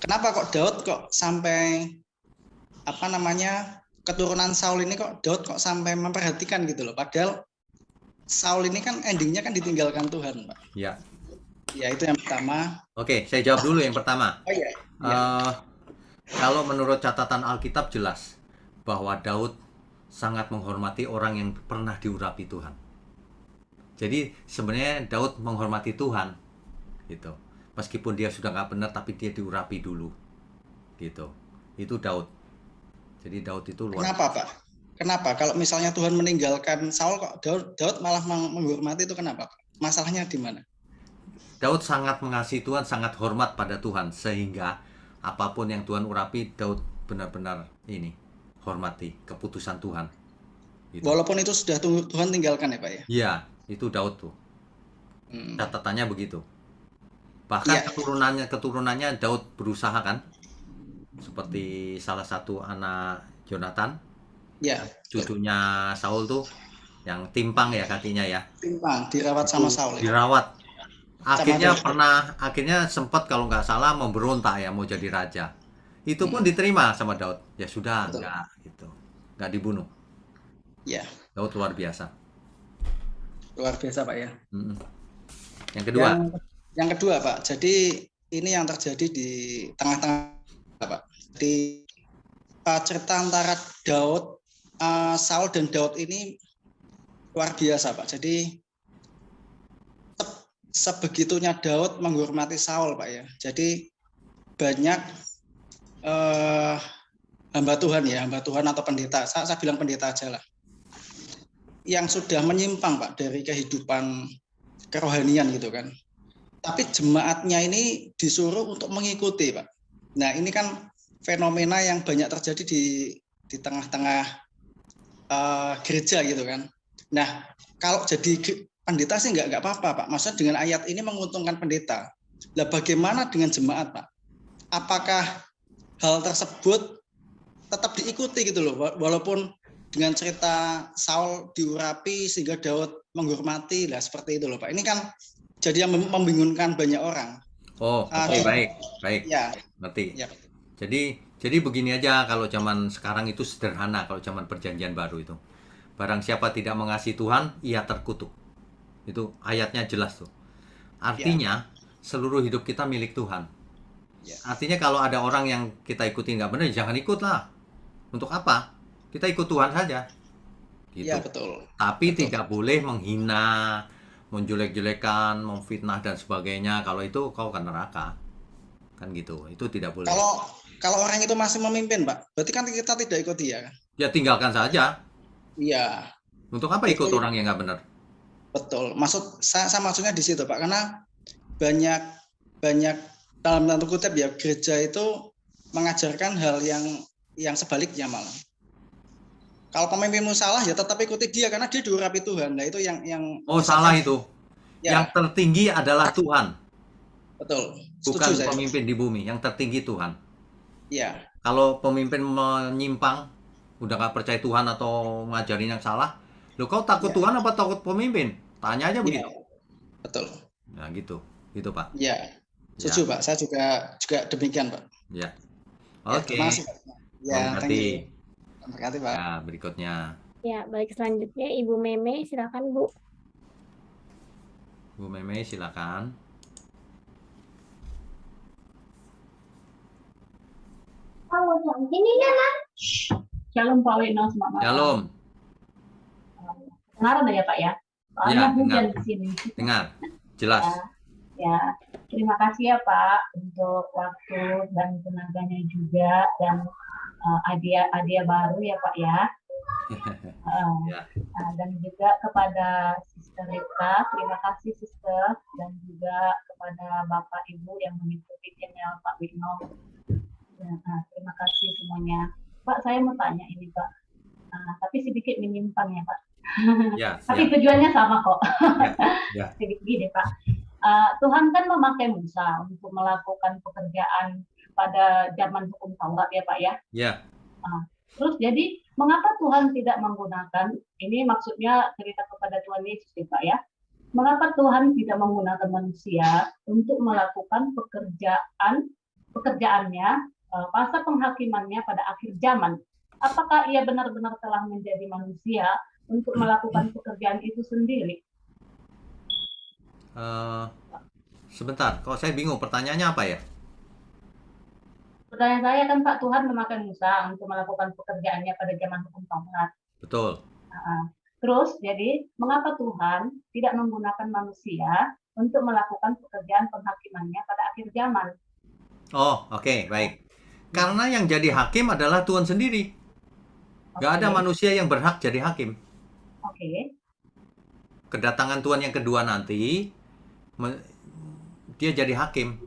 kenapa kok Daud kok sampai keturunan Saul ini kok Daud kok sampai memperhatikan gitu loh. Padahal Saul ini kan endingnya kan ditinggalkan Tuhan, Pak. Ya. Ya, itu yang pertama. Oke, saya jawab dulu yang pertama. Oh iya. Kalau menurut catatan Alkitab jelas bahwa Daud sangat menghormati orang yang pernah diurapi Tuhan. Jadi sebenarnya Daud menghormati Tuhan, gitu. Meskipun dia sudah nggak benar, tapi dia diurapi dulu, gitu. Itu Daud. Jadi Daud itu luar. Kenapa Pak? Kenapa? Kalau misalnya Tuhan meninggalkan Saul, kok Daud malah menghormati itu kenapa, Pak? Masalahnya di mana? Daud sangat mengasihi Tuhan, sangat hormat pada Tuhan, sehingga apapun yang Tuhan urapi, Daud benar-benar ini hormati keputusan Tuhan. Gitu. Walaupun itu sudah Tuhan tinggalkan ya Pak ya? Iya, itu Daud tuh. Catatannya begitu. Bahkan keturunannya Daud berusaha kan, seperti salah satu anak Jonathan, cucunya Saul tuh, yang timpang ya kakinya ya. Timpang, dirawat sama Saul. Dirawat. Akhirnya sempat kalau nggak salah memberontak ya, mau jadi raja. Itu pun diterima sama Daud. Ya sudah, nggak dibunuh. Ya. Daud luar biasa. Luar biasa Pak ya. Yang kedua. Yang kedua Pak, jadi ini yang terjadi di tengah-tengah Pak. Di cerita antara Saul dan Daud ini luar biasa Pak. Jadi sebegitunya Daud menghormati Saul Pak ya. Jadi banyak hamba Tuhan atau pendeta. Saya bilang pendeta aja lah. Yang sudah menyimpang Pak dari kehidupan kerohanian gitu kan. Tapi jemaatnya ini disuruh untuk mengikuti Pak. Nah ini kan fenomena yang banyak terjadi di tengah-tengah gereja gitu kan. Nah kalau jadi pendeta sih nggak apa-apa Pak. Maksudnya dengan ayat ini menguntungkan pendeta. Lah bagaimana dengan jemaat Pak? Apakah hal tersebut tetap diikuti gitu loh, walaupun dengan cerita Saul diurapi sehingga Daud menghormati lah seperti itu loh Pak. Ini kan jadi yang membingungkan banyak orang. Oh, oke, baik. Ya. Ngerti. Ya. Jadi begini aja, kalau zaman sekarang itu sederhana, kalau zaman perjanjian baru itu. Barang siapa tidak mengasihi Tuhan, ia terkutuk. Itu ayatnya jelas tuh. Artinya seluruh hidup kita milik Tuhan. Artinya kalau ada orang yang kita ikuti nggak benar, jangan ikutlah. Untuk apa? Kita ikut Tuhan saja. Gitu. Ya, betul. Tapi tidak boleh menghina, menjelek-jelekan, memfitnah dan sebagainya. Kalau itu kau akan neraka. Kan gitu. Itu tidak boleh. Kalau orang itu masih memimpin, Pak, berarti kan kita tidak ikut dia kan? Ya tinggalkan saja. Iya. Untuk apa ikut orang yang nggak benar? Betul. Saya maksudnya di situ, Pak, karena banyak dalam tanda kutip ya gereja itu mengajarkan hal yang sebaliknya malah. Kalau pemimpinmu salah ya tetap ikuti dia karena dia diurapi Tuhan. Nah itu yang salah itu. Ya. Yang tertinggi adalah Tuhan. Betul. Bukan pemimpin di bumi. Yang tertinggi Tuhan. Iya. Kalau pemimpin menyimpang, udah gak percaya Tuhan atau ngajarin yang salah, lo kau takut Tuhan apa takut pemimpin? Tanya aja begitu. Betul. Nah gitu Pak. Iya. Setuju Pak. Saya juga demikian Pak. Ya. Oke. Terima kasih Pak. Ya, Terima kasih Pak. Ya, berikutnya. Ya, baik, selanjutnya Ibu Meme, silakan Bu. Bu Meme, silakan. Shalom Pak Wino, selamat malam. Shalom. Dengar ada ya Pak ya? Ya, hujan di sini. Dengar, jelas. Ya, terima kasih ya Pak untuk waktu dan tenaganya juga, dan hadiah baru ya Pak ya. Dan juga kepada Sister Rita, terima kasih Sister, dan juga kepada Bapak Ibu yang mengikuti channel Pak Wino. Terima kasih semuanya. Pak, saya mau tanya ini Pak, tapi sedikit menyimpang ya Pak. Tapi tujuannya sama kok. Gini Pak, Tuhan kan memakai Musa untuk melakukan pekerjaan pada zaman hukum Taurat ya Pak ya. Terus jadi mengapa Tuhan tidak menggunakan, ini maksudnya cerita kepada Tuhan Yesus ya Pak ya, mengapa Tuhan tidak menggunakan manusia untuk melakukan pekerjaannya, masa penghakimannya pada akhir zaman? Apakah ia benar-benar telah menjadi manusia untuk melakukan pekerjaan itu sendiri? Sebentar, kok saya bingung, pertanyaannya apa ya? Pertanyaan saya kan Pak, Tuhan memakai Musa untuk melakukan pekerjaannya pada zaman hukum Taurat. Betul. Terus jadi mengapa Tuhan tidak menggunakan manusia untuk melakukan pekerjaan penghakimannya pada akhir zaman? Oh, oke, baik. Karena yang jadi hakim adalah Tuhan sendiri. Nggak ada Oke. manusia yang berhak jadi hakim. Oke. Kedatangan Tuhan yang kedua nanti, dia jadi hakim.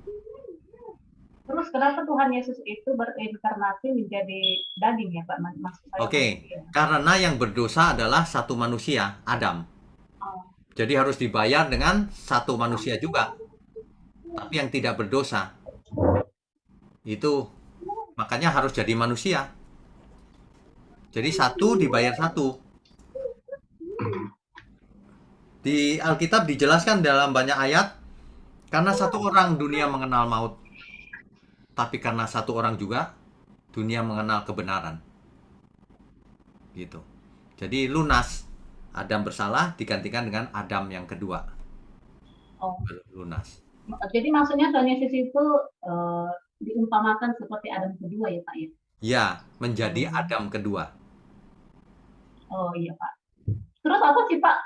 Terus kenapa Tuhan Yesus itu berinkarnasi menjadi daging ya Pak? Maksud saya Oke, manusia. karena yang berdosa adalah satu manusia, Adam. Oh, Jadi harus dibayar dengan satu manusia juga. Tapi yang tidak berdosa. Itu makanya harus jadi manusia. Jadi satu dibayar satu. Di Alkitab dijelaskan dalam banyak ayat, karena satu orang dunia mengenal maut. Tapi karena satu orang juga dunia mengenal kebenaran. Gitu. Jadi lunas. Adam bersalah digantikan dengan Adam yang kedua. oh. Lunas. Jadi maksudnya Tuhan Yesus itu diumpamakan seperti Adam kedua ya Pak ya? Ya, menjadi Adam kedua. Oh iya Pak. Terus apa sih Pak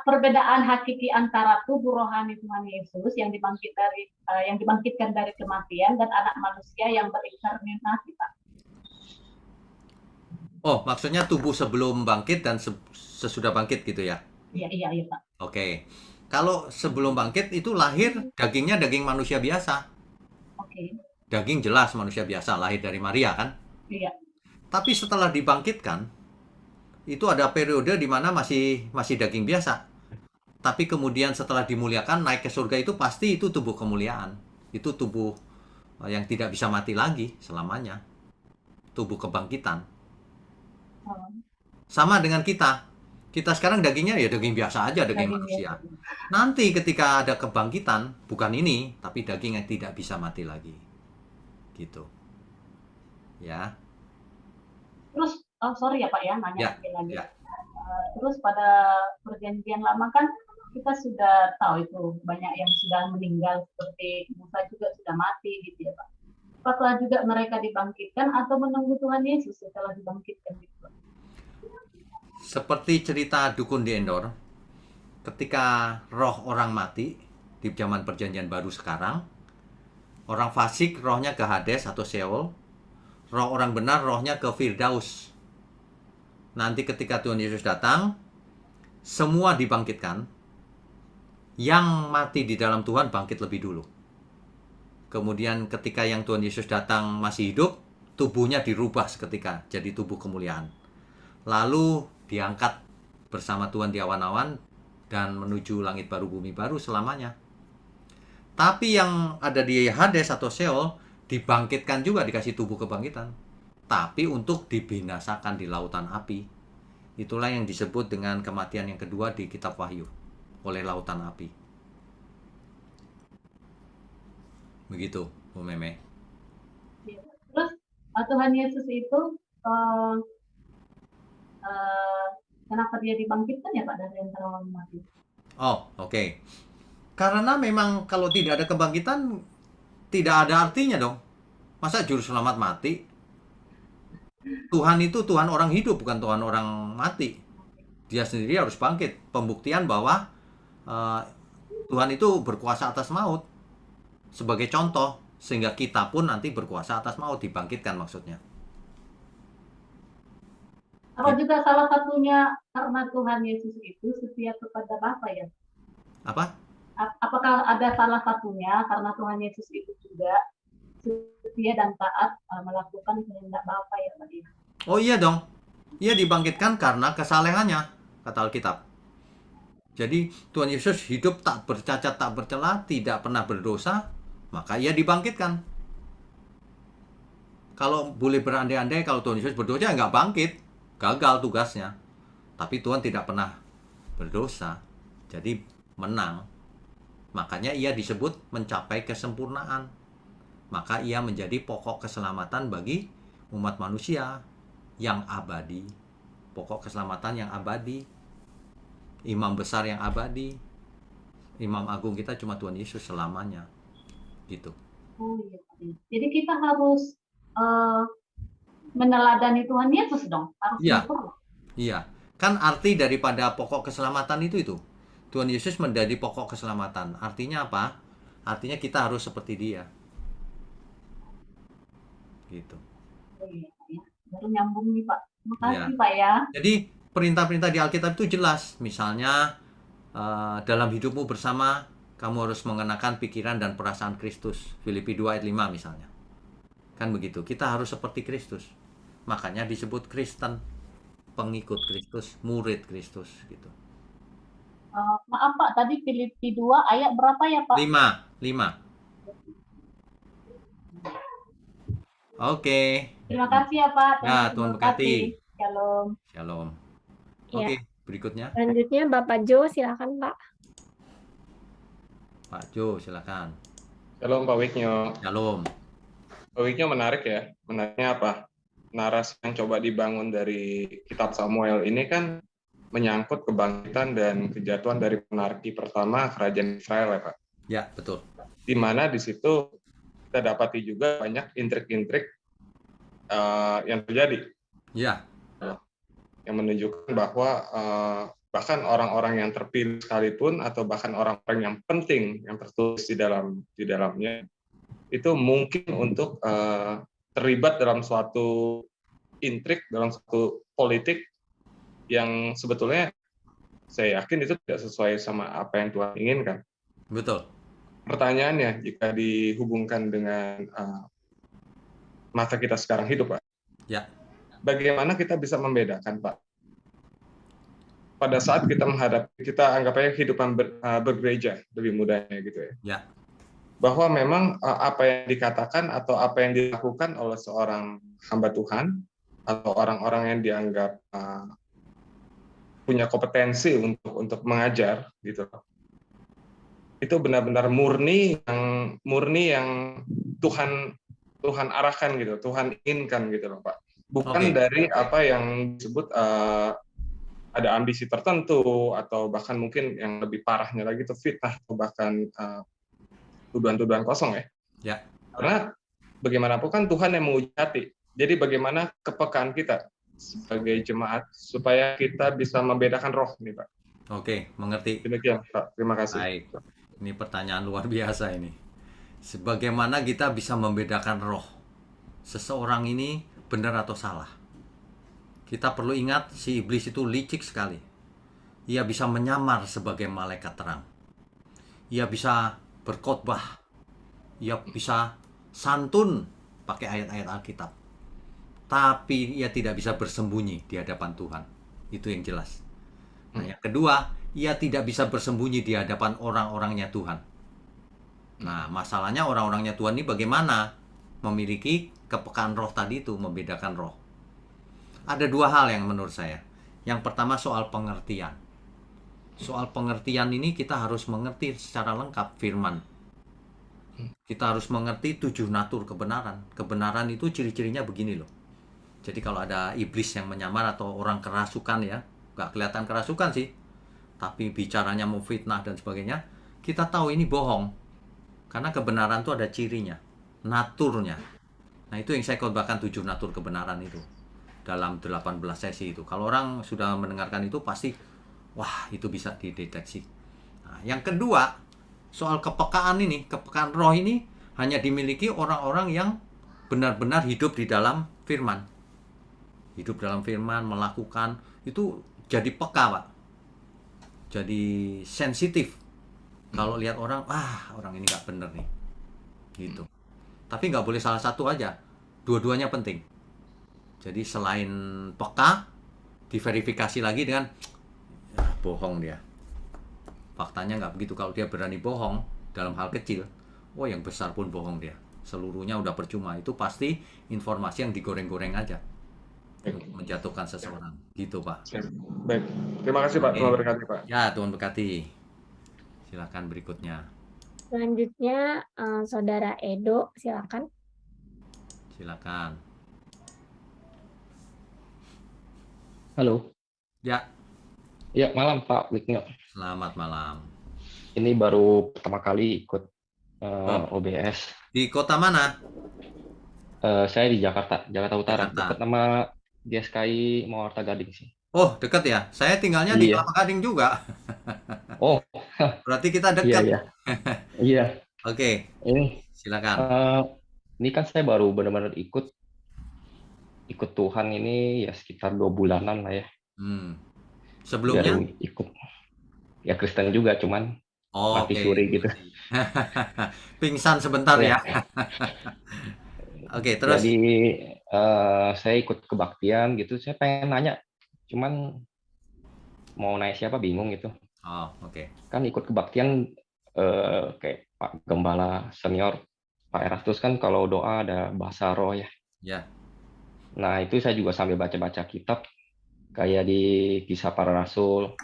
perbedaan hakiki antara tubuh rohani Tuhan Yesus yang dibangkitkan dari kematian dan anak manusia yang berinkarnasi Pak? Oh, maksudnya tubuh sebelum bangkit dan sesudah bangkit gitu ya? Iya Pak. Oke. Kalau sebelum bangkit itu lahir dagingnya daging manusia biasa. Oke. Daging jelas manusia biasa, lahir dari Maria kan? Iya. Tapi setelah dibangkitkan, itu ada periode di mana masih daging biasa. Tapi kemudian setelah dimuliakan, naik ke surga itu pasti itu tubuh kemuliaan. Itu tubuh yang tidak bisa mati lagi selamanya. Tubuh kebangkitan. Sama dengan kita. Kita sekarang dagingnya ya daging biasa aja, daging manusia. Nanti ketika ada kebangkitan, bukan ini, tapi daging yang tidak bisa mati lagi. Gitu. Ya. Terus, sorry ya Pak ya, nanya Ya, lagi. ya. Terus pada perjanjian lama kan kita sudah tahu itu banyak yang sudah meninggal, seperti Musa juga sudah mati gitu ya Pak. Apakah juga mereka dibangkitkan atau menunggu Tuhan Yesus setelah dibangkitkan gitu? Seperti cerita dukun di Endor, ketika roh orang mati di zaman perjanjian baru sekarang, orang fasik rohnya ke Hades atau Sheol, roh orang benar rohnya ke Firdaus. Nanti ketika Tuhan Yesus datang, semua dibangkitkan. Yang mati di dalam Tuhan bangkit lebih dulu. Kemudian ketika yang Tuhan Yesus datang masih hidup, tubuhnya dirubah seketika jadi tubuh kemuliaan. Lalu diangkat bersama Tuhan di awan-awan dan menuju langit baru bumi baru selamanya. Tapi yang ada di Hades atau Sheol dibangkitkan juga, dikasih tubuh kebangkitan. Tapi untuk dibinasakan di lautan api. Itulah yang disebut dengan kematian yang kedua di kitab Wahyu, oleh lautan api. Begitu, Bu Meme. Terus Tuhan Yesus itu kenapa dia dibangkitkan ya Pak dari antara orang mati? Oh, oke. Karena memang kalau tidak ada kebangkitan, tidak ada artinya dong. Masa juru selamat mati? Tuhan itu Tuhan orang hidup, bukan Tuhan orang mati. Dia sendiri harus bangkit. Pembuktian bahwa Tuhan itu berkuasa atas maut. Sebagai contoh, sehingga kita pun nanti berkuasa atas maut, dibangkitkan maksudnya. Apa juga salah satunya karena Tuhan Yesus itu setia kepada Bapa ya? Apa? Apakah ada salah satunya karena Tuhan Yesus itu juga setia dan taat melakukan kehendak Bapa ya Pak? Oh iya dong. Ia dibangkitkan karena kesalehannya, kata Alkitab. Jadi Tuhan Yesus hidup tak bercacat, tak bercela, tidak pernah berdosa, maka ia dibangkitkan. Kalau boleh berandai-andai kalau Tuhan Yesus berdosa, nggak bangkit. Gagal tugasnya. Tapi Tuhan tidak pernah berdosa. Jadi menang. Makanya ia disebut mencapai kesempurnaan. Maka ia menjadi pokok keselamatan bagi umat manusia yang abadi. Pokok keselamatan yang abadi. Imam besar yang abadi. Imam agung kita cuma Tuhan Yesus selamanya. Gitu. Oh iya. Jadi kita harus meneladani Tuhan Yesus dong. Iya. Iya. Kan arti daripada pokok keselamatan itu. Tuhan Yesus menjadi pokok keselamatan. Artinya apa? Artinya kita harus seperti Dia. Gitu. Oh iya, ya. Baru nyambung nih Pak. Terima kasih Pak ya. Jadi perintah-perintah di Alkitab itu jelas. Misalnya dalam hidupmu bersama kamu harus mengenakan pikiran dan perasaan Kristus. Filipi 2 ayat 5 misalnya. Kan begitu. Kita harus seperti Kristus. Makanya disebut Kristen, pengikut Kristus, murid Kristus gitu. Maaf Pak, tadi Filipi 2 ayat berapa ya Pak? 5. Oke. Terima kasih ya Pak. Ya, Tuhan berkati. Shalom. Shalom. Ya. Oke, berikutnya. Selanjutnya Bapak Jo, silakan Pak. Pak Jo, silakan. Shalom Pak Wiknyo. Shalom. Pak Wiknyo menarik ya. Menariknya apa? Narasi yang coba dibangun dari kitab Samuel ini kan menyangkut kebangkitan dan kejatuhan dari monarki pertama kerajaan Israel ya Pak. Ya, betul. Di mana di situ kita dapati juga banyak intrik-intrik yang terjadi. Ya. Yang menunjukkan bahwa bahkan orang-orang yang terpilih sekalipun atau bahkan orang-orang yang penting yang tertulis di dalamnya itu mungkin untuk terlibat dalam suatu intrik, dalam suatu politik yang sebetulnya saya yakin itu tidak sesuai sama apa yang Tuhan inginkan. Betul. Pertanyaannya, jika dihubungkan dengan masa kita sekarang hidup, Pak, ya, bagaimana kita bisa membedakan, Pak? Pada saat kita anggap aja kehidupan bergereja, lebih mudahnya gitu ya. Ya. Bahwa memang apa yang dikatakan atau apa yang dilakukan oleh seorang hamba Tuhan atau orang-orang yang dianggap punya kompetensi untuk mengajar gitu, itu benar-benar murni yang Tuhan arahkan gitu, Tuhan inginkan gitu loh Pak. Bukan dari apa yang disebut ada ambisi tertentu atau bahkan mungkin yang lebih parahnya lagi itu fitnah atau bahkan tuduhan-tuduhan kosong ya. Ya. Karena bagaimanapun kan Tuhan yang menguji hati. Jadi bagaimana kepekaan kita sebagai jemaat supaya kita bisa membedakan roh nih Pak. Oke, mengerti. Demikian Pak, terima kasih. Baik. Ini pertanyaan luar biasa ini. Sebagaimana kita bisa membedakan roh seseorang ini benar atau salah? Kita perlu ingat si iblis itu licik sekali. Ia bisa menyamar sebagai malaikat terang. Ia bisa berkhotbah. Ia bisa santun pakai ayat-ayat Alkitab. Tapi ia tidak bisa bersembunyi di hadapan Tuhan. Itu yang jelas. Nah, yang kedua, ia tidak bisa bersembunyi di hadapan orang-orangnya Tuhan. Nah, masalahnya orang-orangnya Tuhan ini bagaimana memiliki kepekaan roh tadi itu, membedakan roh. Ada dua hal yang menurut saya. Yang pertama soal pengertian. Soal pengertian ini kita harus mengerti secara lengkap firman. Kita harus mengerti 7 natur kebenaran. Kebenaran itu ciri-cirinya begini loh. Jadi kalau ada iblis yang menyamar atau orang kerasukan ya, nggak kelihatan kerasukan sih, tapi bicaranya mau fitnah dan sebagainya, kita tahu ini bohong. Karena kebenaran itu ada cirinya, naturnya. Nah itu yang saya khotbahkan 7 natur kebenaran itu. Dalam 18 sesi itu. Kalau orang sudah mendengarkan itu pasti, wah itu bisa dideteksi. Nah, yang kedua, soal kepekaan ini, kepekaan roh ini hanya dimiliki orang-orang yang benar-benar hidup di dalam firman. Hidup dalam firman, melakukan, itu jadi peka Pak. Jadi sensitif. Kalau lihat orang, orang ini nggak bener nih. Gitu. Tapi nggak boleh salah satu aja. Dua-duanya penting. Jadi selain peka, diverifikasi lagi dengan bohong dia. Faktanya nggak begitu. Kalau dia berani bohong dalam hal kecil, yang besar pun bohong dia. Seluruhnya udah percuma. Itu pasti informasi yang digoreng-goreng aja. Untuk menjatuhkan seseorang. Gitu Pak. Baik. Terima kasih Pak. Tuhan berkati Pak. Ya, Tuhan berkati. Silakan berikutnya. Selanjutnya Saudara Edo, silakan. Silakan. Halo. Ya. Ya, malam Pak Wiknyo. Selamat malam. Ini baru pertama kali ikut OBS. Di kota mana? Saya di Jakarta Utara. Jakarta. Dekat nama GSKI Mawarta Gading sih. Oh, dekat ya? Saya tinggalnya di Kelapa Gading juga. Oh. Berarti kita dekat. Iya. Iya. Oke. Ini silakan. Ini kan saya baru benar-benar ikut. ikut Tuhan ini ya sekitar 2 bulanan lah ya. Sebelumnya? Baru ikut. Ya Kristen juga, cuman mati suri gitu. Pingsan sebentar ya. Oke, terus? Jadi saya ikut kebaktian gitu. Saya pengen nanya, cuman mau nanya siapa bingung gitu. Oh, oke. Kan ikut kebaktian kayak Pak Gembala Senior, Pak Erastus kan kalau doa ada bahasa roh ya. Ya. Nah itu saya juga sambil baca-baca kitab, kayak di Kisah Para Rasul,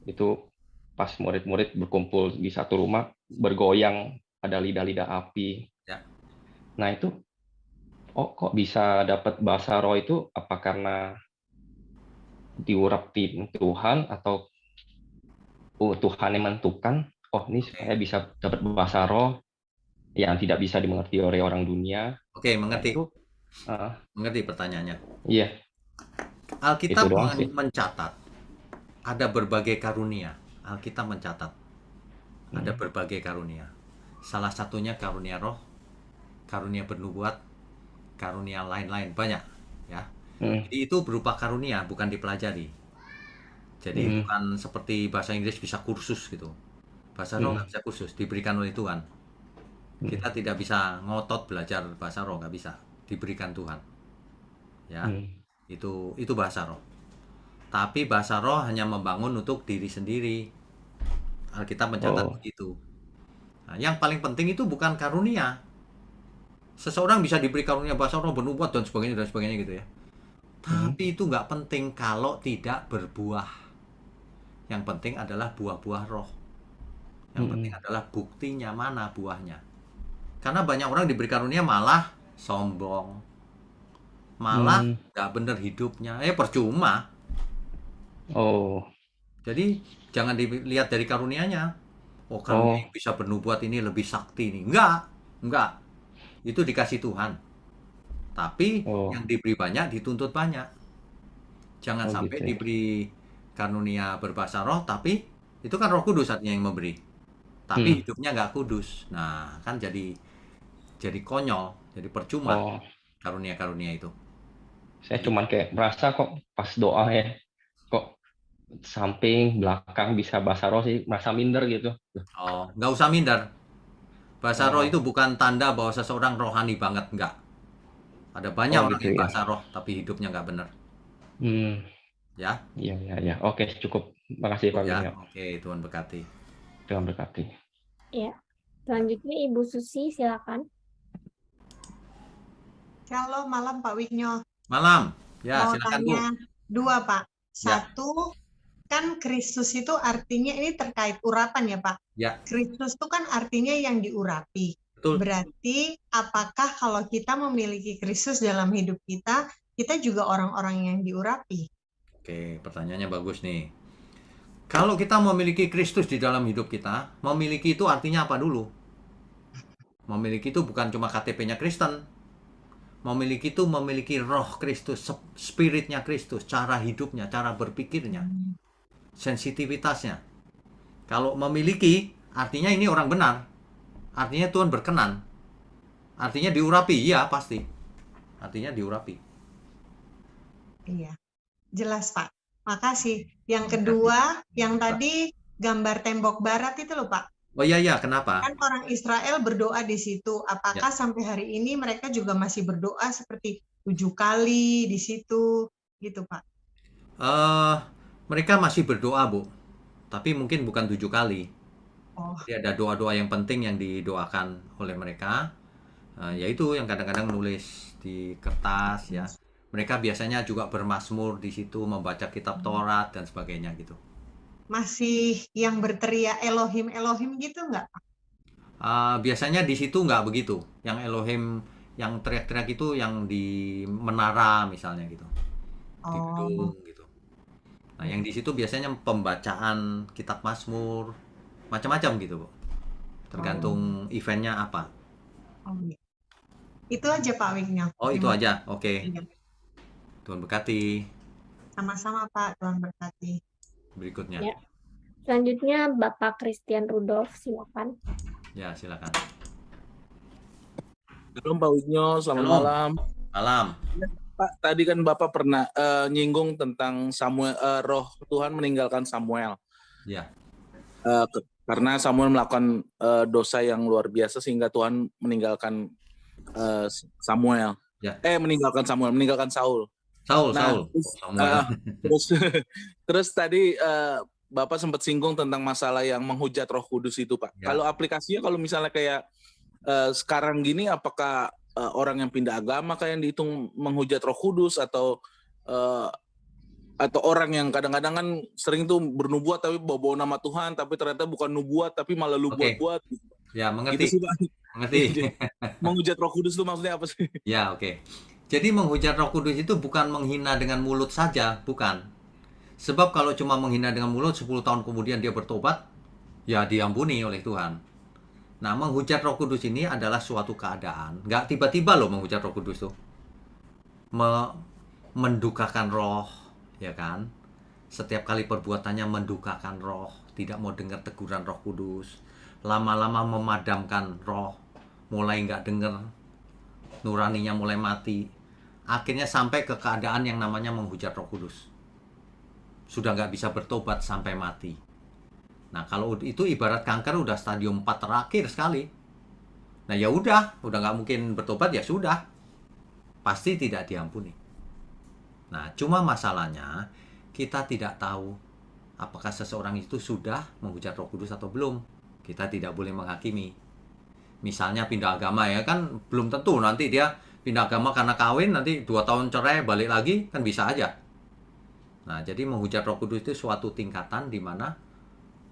itu pas murid-murid berkumpul di satu rumah, bergoyang, ada lidah-lidah api. Ya. Nah itu, kok bisa dapat bahasa roh itu? Apa karena diurapi Tuhan, atau Tuhan yang menentukan, ini saya bisa dapat bahasa roh yang tidak bisa dimengerti oleh orang dunia. Oke, mengerti. Nah, itu, mengerti pertanyaannya. Iya. Alkitab mencatat ada berbagai karunia. Alkitab mencatat ada berbagai karunia. Salah satunya karunia roh, karunia bernubuat, karunia lain-lain, banyak ya. Jadi itu berupa karunia, bukan dipelajari. Jadi bukan seperti bahasa Inggris bisa kursus gitu. Bahasa roh nggak bisa kursus, diberikan oleh Tuhan. Kita tidak bisa ngotot belajar bahasa roh, nggak bisa, diberikan Tuhan. Ya, itu bahasa roh. Tapi bahasa roh hanya membangun untuk diri sendiri. Alkitab mencatat begitu. Nah, yang paling penting itu bukan karunia. Seseorang bisa diberi karunia bahasa roh, bernubuat dan sebagainya gitu ya. Tapi itu nggak penting kalau tidak berbuah. Yang penting adalah buah-buah roh. Yang penting adalah buktinya, mana buahnya. Karena banyak orang diberi karunia malah sombong, malah nggak bener hidupnya, percuma. Jadi jangan dilihat dari karunianya. Karunia bisa bernubuat ini lebih sakti nih. Enggak. Itu dikasih Tuhan. Tapi yang diberi banyak dituntut banyak. Jangan sampai gitu. diberi karunia berbahasa roh, tapi itu kan Roh Kudus artinya yang memberi. Tapi hidupnya nggak kudus. Nah, kan jadi konyol, jadi percuma karunia-karunia itu. Saya cuman kayak merasa kok pas doa ya, kok samping belakang bisa bahasa roh sih, merasa minder gitu. Nggak usah minder. Bahasa roh itu bukan tanda bahwa seseorang rohani banget, enggak. Ada banyak orang yang bahasa roh tapi hidupnya nggak benar. Ya. Iya. Oke, cukup. Makasih Pak Winyo. Oke, Tuhan berkati. Tuhan berkati. Ya. Selanjutnya Ibu Susi, silakan. Shalom, malam Pak Winyo. Malam. Ya, silakan Bu. Dua Pak. Satu, kan Kristus itu artinya ini terkait urapan ya Pak. Ya. Kristus itu kan artinya yang diurapi. Betul. Berarti apakah kalau kita memiliki Kristus dalam hidup kita, kita juga orang-orang yang diurapi? Oke, pertanyaannya bagus nih. Kalau kita memiliki Kristus di dalam hidup kita, memiliki itu artinya apa dulu? Memiliki itu bukan cuma KTP-nya Kristen. Memiliki itu memiliki roh Kristus, spiritnya Kristus, cara hidupnya, cara berpikirnya, sensitivitasnya. Kalau memiliki, artinya ini orang benar. Artinya Tuhan berkenan. Artinya diurapi, ya pasti. Artinya diurapi. Iya, jelas Pak. Makasih. Yang kedua, yang tadi gambar tembok barat itu loh Pak. Oh iya, kenapa? Kan orang Israel berdoa di situ. Apakah sampai hari ini mereka juga masih berdoa seperti 7 kali di situ, gitu Pak? Mereka masih berdoa Bu, tapi mungkin bukan 7 kali. Jadi ada doa-doa yang penting yang didoakan oleh mereka, yaitu yang kadang-kadang nulis di kertas ya. Mereka biasanya juga bermazmur di situ, membaca kitab Taurat dan sebagainya gitu. Masih yang berteriak Elohim Elohim gitu nggak? Biasanya di situ nggak begitu. Yang Elohim, yang teriak-teriak itu yang di menara misalnya gitu, di gedung gitu. Nah yang di situ biasanya pembacaan kitab Mazmur, macam-macam gitu Bu. Tergantung eventnya apa. Itu aja Pak Winyo. Itu aja, oke. Tuhan berkati. Sama-sama Pak, Tuhan berkati. Berikutnya. Ya. Selanjutnya Bapak Christian Rudolf, silakan. Ya, silakan. Shalom Pak Winyo, selamat malam. Malam. Pak, tadi kan Bapak pernah nyinggung tentang Samuel, roh Tuhan meninggalkan Samuel. Ya. Karena Samuel melakukan dosa yang luar biasa sehingga Tuhan meninggalkan Samuel. Ya. Meninggalkan Saul. Saul. Terus tadi Bapak sempat singgung tentang masalah yang menghujat Roh Kudus itu, Pak. Ya. Kalau aplikasinya, kalau misalnya kayak sekarang gini, apakah orang yang pindah agama kayak yang dihitung menghujat Roh Kudus, atau orang yang kadang-kadang kan sering tuh bernubuat tapi bawa nama Tuhan, tapi ternyata bukan nubuat tapi malah lu buat-buat. Ya, mengerti. Gitu sih, Pak. Mengerti. Menghujat Roh Kudus itu maksudnya apa sih? Ya, oke. Jadi menghujat Roh Kudus itu bukan menghina dengan mulut saja, bukan. Sebab kalau cuma menghina dengan mulut, 10 tahun kemudian dia bertobat, ya diampuni oleh Tuhan. Nah, menghujat Roh Kudus ini adalah suatu keadaan. Nggak tiba-tiba loh menghujat Roh Kudus tuh. Mendukakan roh, ya kan? Setiap kali perbuatannya mendukakan roh, tidak mau dengar teguran Roh Kudus. Lama-lama memadamkan roh, mulai nggak dengar, nuraninya mulai mati. Akhirnya sampai ke keadaan yang namanya menghujat Roh Kudus. Sudah nggak bisa bertobat sampai mati. Nah, kalau itu ibarat kanker udah stadium 4 terakhir sekali. Nah, ya udah nggak mungkin bertobat, ya sudah. Pasti tidak diampuni. Nah, cuma masalahnya kita tidak tahu apakah seseorang itu sudah menghujat Roh Kudus atau belum. Kita tidak boleh menghakimi. Misalnya pindah agama, ya kan belum tentu nanti dia pindah agama karena kawin, nanti 2 tahun cerai, balik lagi, kan bisa aja. Nah, jadi menghujat Roh Kudus itu suatu tingkatan di mana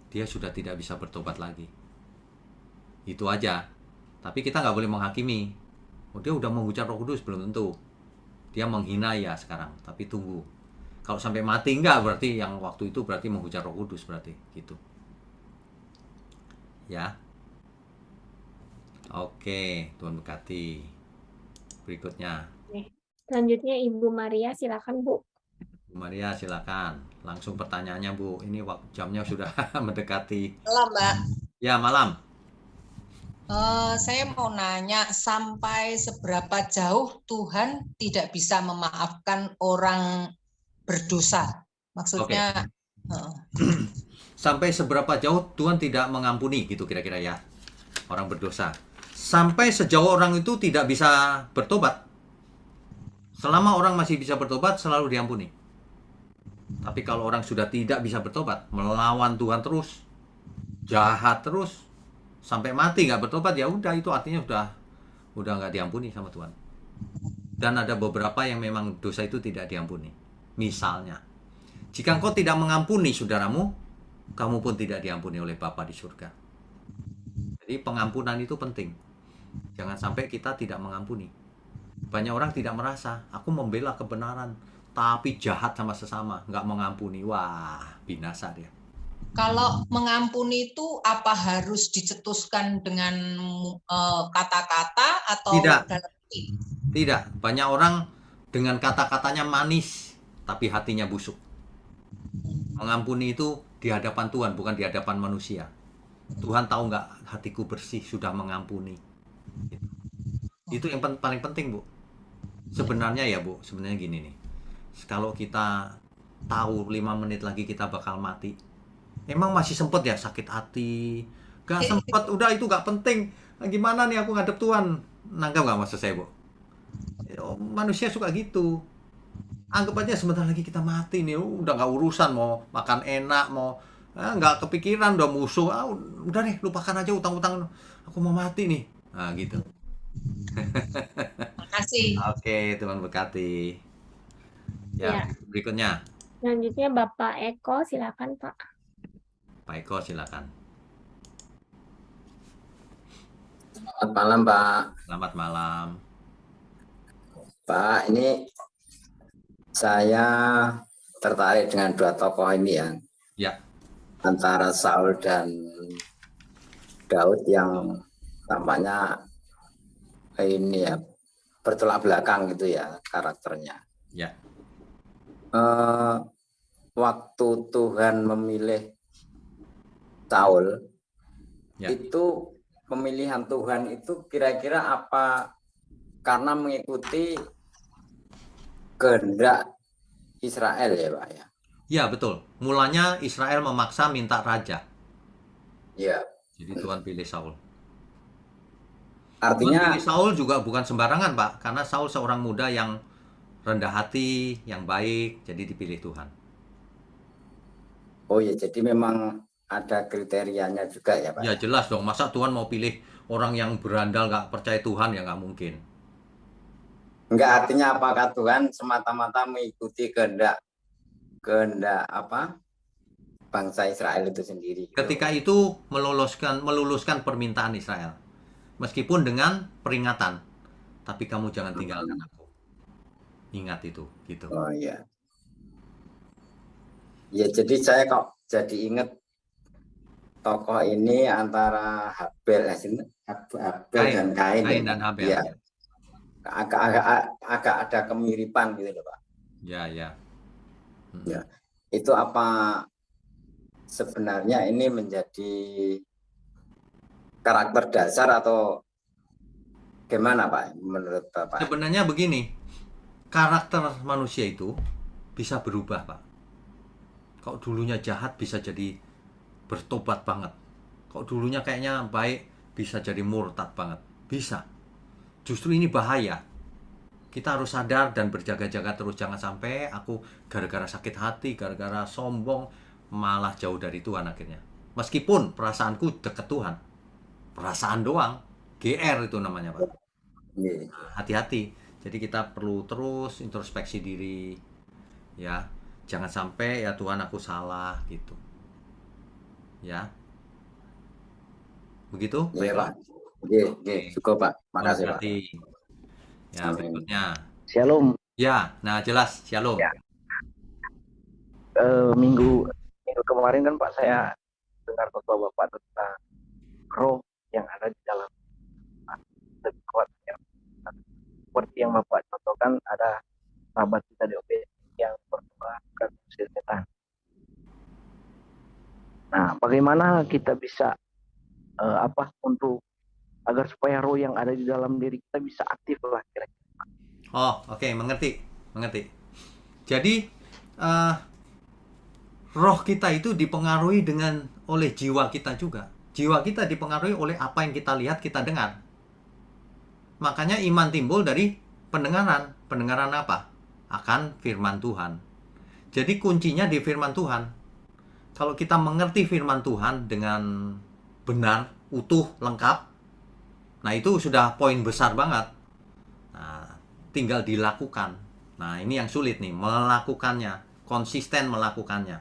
dia sudah tidak bisa bertobat lagi. Itu aja. Tapi kita nggak boleh menghakimi. Oh, dia udah menghujat Roh Kudus, belum tentu. Dia menghina ya sekarang, tapi tunggu. Kalau sampai mati enggak, berarti yang waktu itu berarti menghujat Roh Kudus, berarti gitu. Ya. Oke, Tuhan berkati. Berikutnya. Selanjutnya Ibu Maria, silakan Bu. Bu Maria, silakan. Langsung pertanyaannya, Bu. Ini jamnya sudah mendekati. Malam, Mbak. Ya, malam. Saya mau nanya, sampai seberapa jauh Tuhan tidak bisa memaafkan orang berdosa? Maksudnya... Sampai seberapa jauh Tuhan tidak mengampuni, gitu kira-kira ya, orang berdosa. Sampai sejauh orang itu tidak bisa bertobat. Selama orang masih bisa bertobat, selalu diampuni. Tapi kalau orang sudah tidak bisa bertobat, melawan Tuhan terus, jahat terus, sampai mati nggak bertobat, ya udah, itu artinya udah nggak diampuni sama Tuhan. Dan ada beberapa yang memang dosa itu tidak diampuni. Misalnya, jika engkau tidak mengampuni saudaramu, kamu pun tidak diampuni oleh Bapa di surga. Jadi pengampunan itu penting. Jangan sampai kita tidak mengampuni. Banyak orang tidak merasa, aku membela kebenaran, tapi jahat sama sesama, nggak mengampuni. Wah, binasa dia. Kalau mengampuni itu apa harus dicetuskan dengan kata-kata atau Tidak. Banyak orang dengan kata-katanya manis, tapi hatinya busuk. Mengampuni itu di hadapan Tuhan, bukan di hadapan manusia. Tuhan tahu nggak hatiku bersih, sudah mengampuni. Itu yang paling penting, Bu. Sebenarnya ya, Bu, sebenarnya gini nih. Kalau kita tahu 5 menit lagi kita bakal mati, emang masih sempet ya sakit hati? Gak sempet, udah itu gak penting. Gimana nih aku ngadep Tuhan? Nangkap gak maksud saya, Bu? Manusia suka gitu. Anggap aja sebentar lagi kita mati nih, udah gak urusan mau makan enak, mau nggak kepikiran, udah musuh. Udah deh, lupakan aja utang-utang. Aku mau mati nih. Nah, gitu. Makasih. Oke, Tuhan berkati. Ya, berikutnya. Selanjutnya Bapak Eko, silakan Pak. Pak Eko, silakan. Selamat malam, Pak. Selamat malam. Pak, ini saya tertarik dengan 2 tokoh ini ya. Ya. Antara Saul dan Daud yang tampaknya ini ya bertolak belakang gitu ya karakternya. Ya. Waktu Tuhan memilih Saul, ya, itu pemilihan Tuhan itu kira-kira apa karena mengikuti kehendak Israel ya Pak ya. Ya, betul. Mulanya Israel memaksa minta raja. Ya. Jadi Tuhan pilih Saul. Artinya Pilih Saul juga bukan sembarangan, Pak, karena Saul seorang muda yang rendah hati, yang baik, jadi dipilih Tuhan. oh ya, jadi memang ada kriterianya juga ya Pak. Ya jelas dong, masa Tuhan mau pilih orang yang berandal nggak percaya Tuhan, ya nggak mungkin. Enggak, artinya apakah Tuhan semata-mata mengikuti kehendak apa bangsa Israel itu sendiri? Ketika itu meluluskan permintaan Israel, meskipun dengan peringatan, tapi kamu jangan tinggalkan aku. Ingat itu, gitu. Oh iya. Ya, jadi saya kok jadi ingat tokoh ini antara Habel dan Kain. Kain dan Habel. Ya. Agak ada kemiripan gitu loh Pak. Ya. Ya. Itu apa sebenarnya ini menjadi karakter dasar atau gimana Pak menurut Bapak? Sebenarnya begini, karakter manusia itu bisa berubah, Pak. Kalau dulunya jahat bisa jadi bertobat banget. Kalau dulunya kayaknya baik bisa jadi murtad banget. Bisa. Justru ini bahaya. Kita harus sadar dan berjaga-jaga terus. Jangan sampai aku gara-gara sakit hati, gara-gara sombong, malah jauh dari Tuhan akhirnya. Meskipun perasaanku dekat Tuhan. Perasaan doang. GR itu namanya, Pak. Hati-hati. Jadi kita perlu terus introspeksi diri. Ya. Jangan sampai ya Tuhan aku salah gitu. Ya. Begitu? Iya, Pak. Oke, cukup Pak. Makasih Pak. Ya, berikutnya. Shalom. Ya, nah jelas. Shalom. Ya. Minggu kemarin kan Pak saya dengar khotbah Bapak tentang roh yang ada di dalam lebih kuat. Seperti yang Bapak contohkan, ada sahabat kita di OP yang berdoa bukan mengusir setan. Nah, bagaimana kita bisa untuk agar supaya roh yang ada di dalam diri kita bisa aktif lah kira-kira. Oh, oke, mengerti. Jadi roh kita itu dipengaruhi oleh jiwa kita juga. Jiwa kita dipengaruhi oleh apa yang kita lihat, kita dengar. Makanya iman timbul dari pendengaran. Pendengaran apa? Akan firman Tuhan. Jadi kuncinya di firman Tuhan. Kalau kita mengerti firman Tuhan dengan benar, utuh, lengkap, nah itu sudah poin besar banget. Nah, tinggal dilakukan. Nah, ini yang sulit nih, melakukannya, konsisten melakukannya.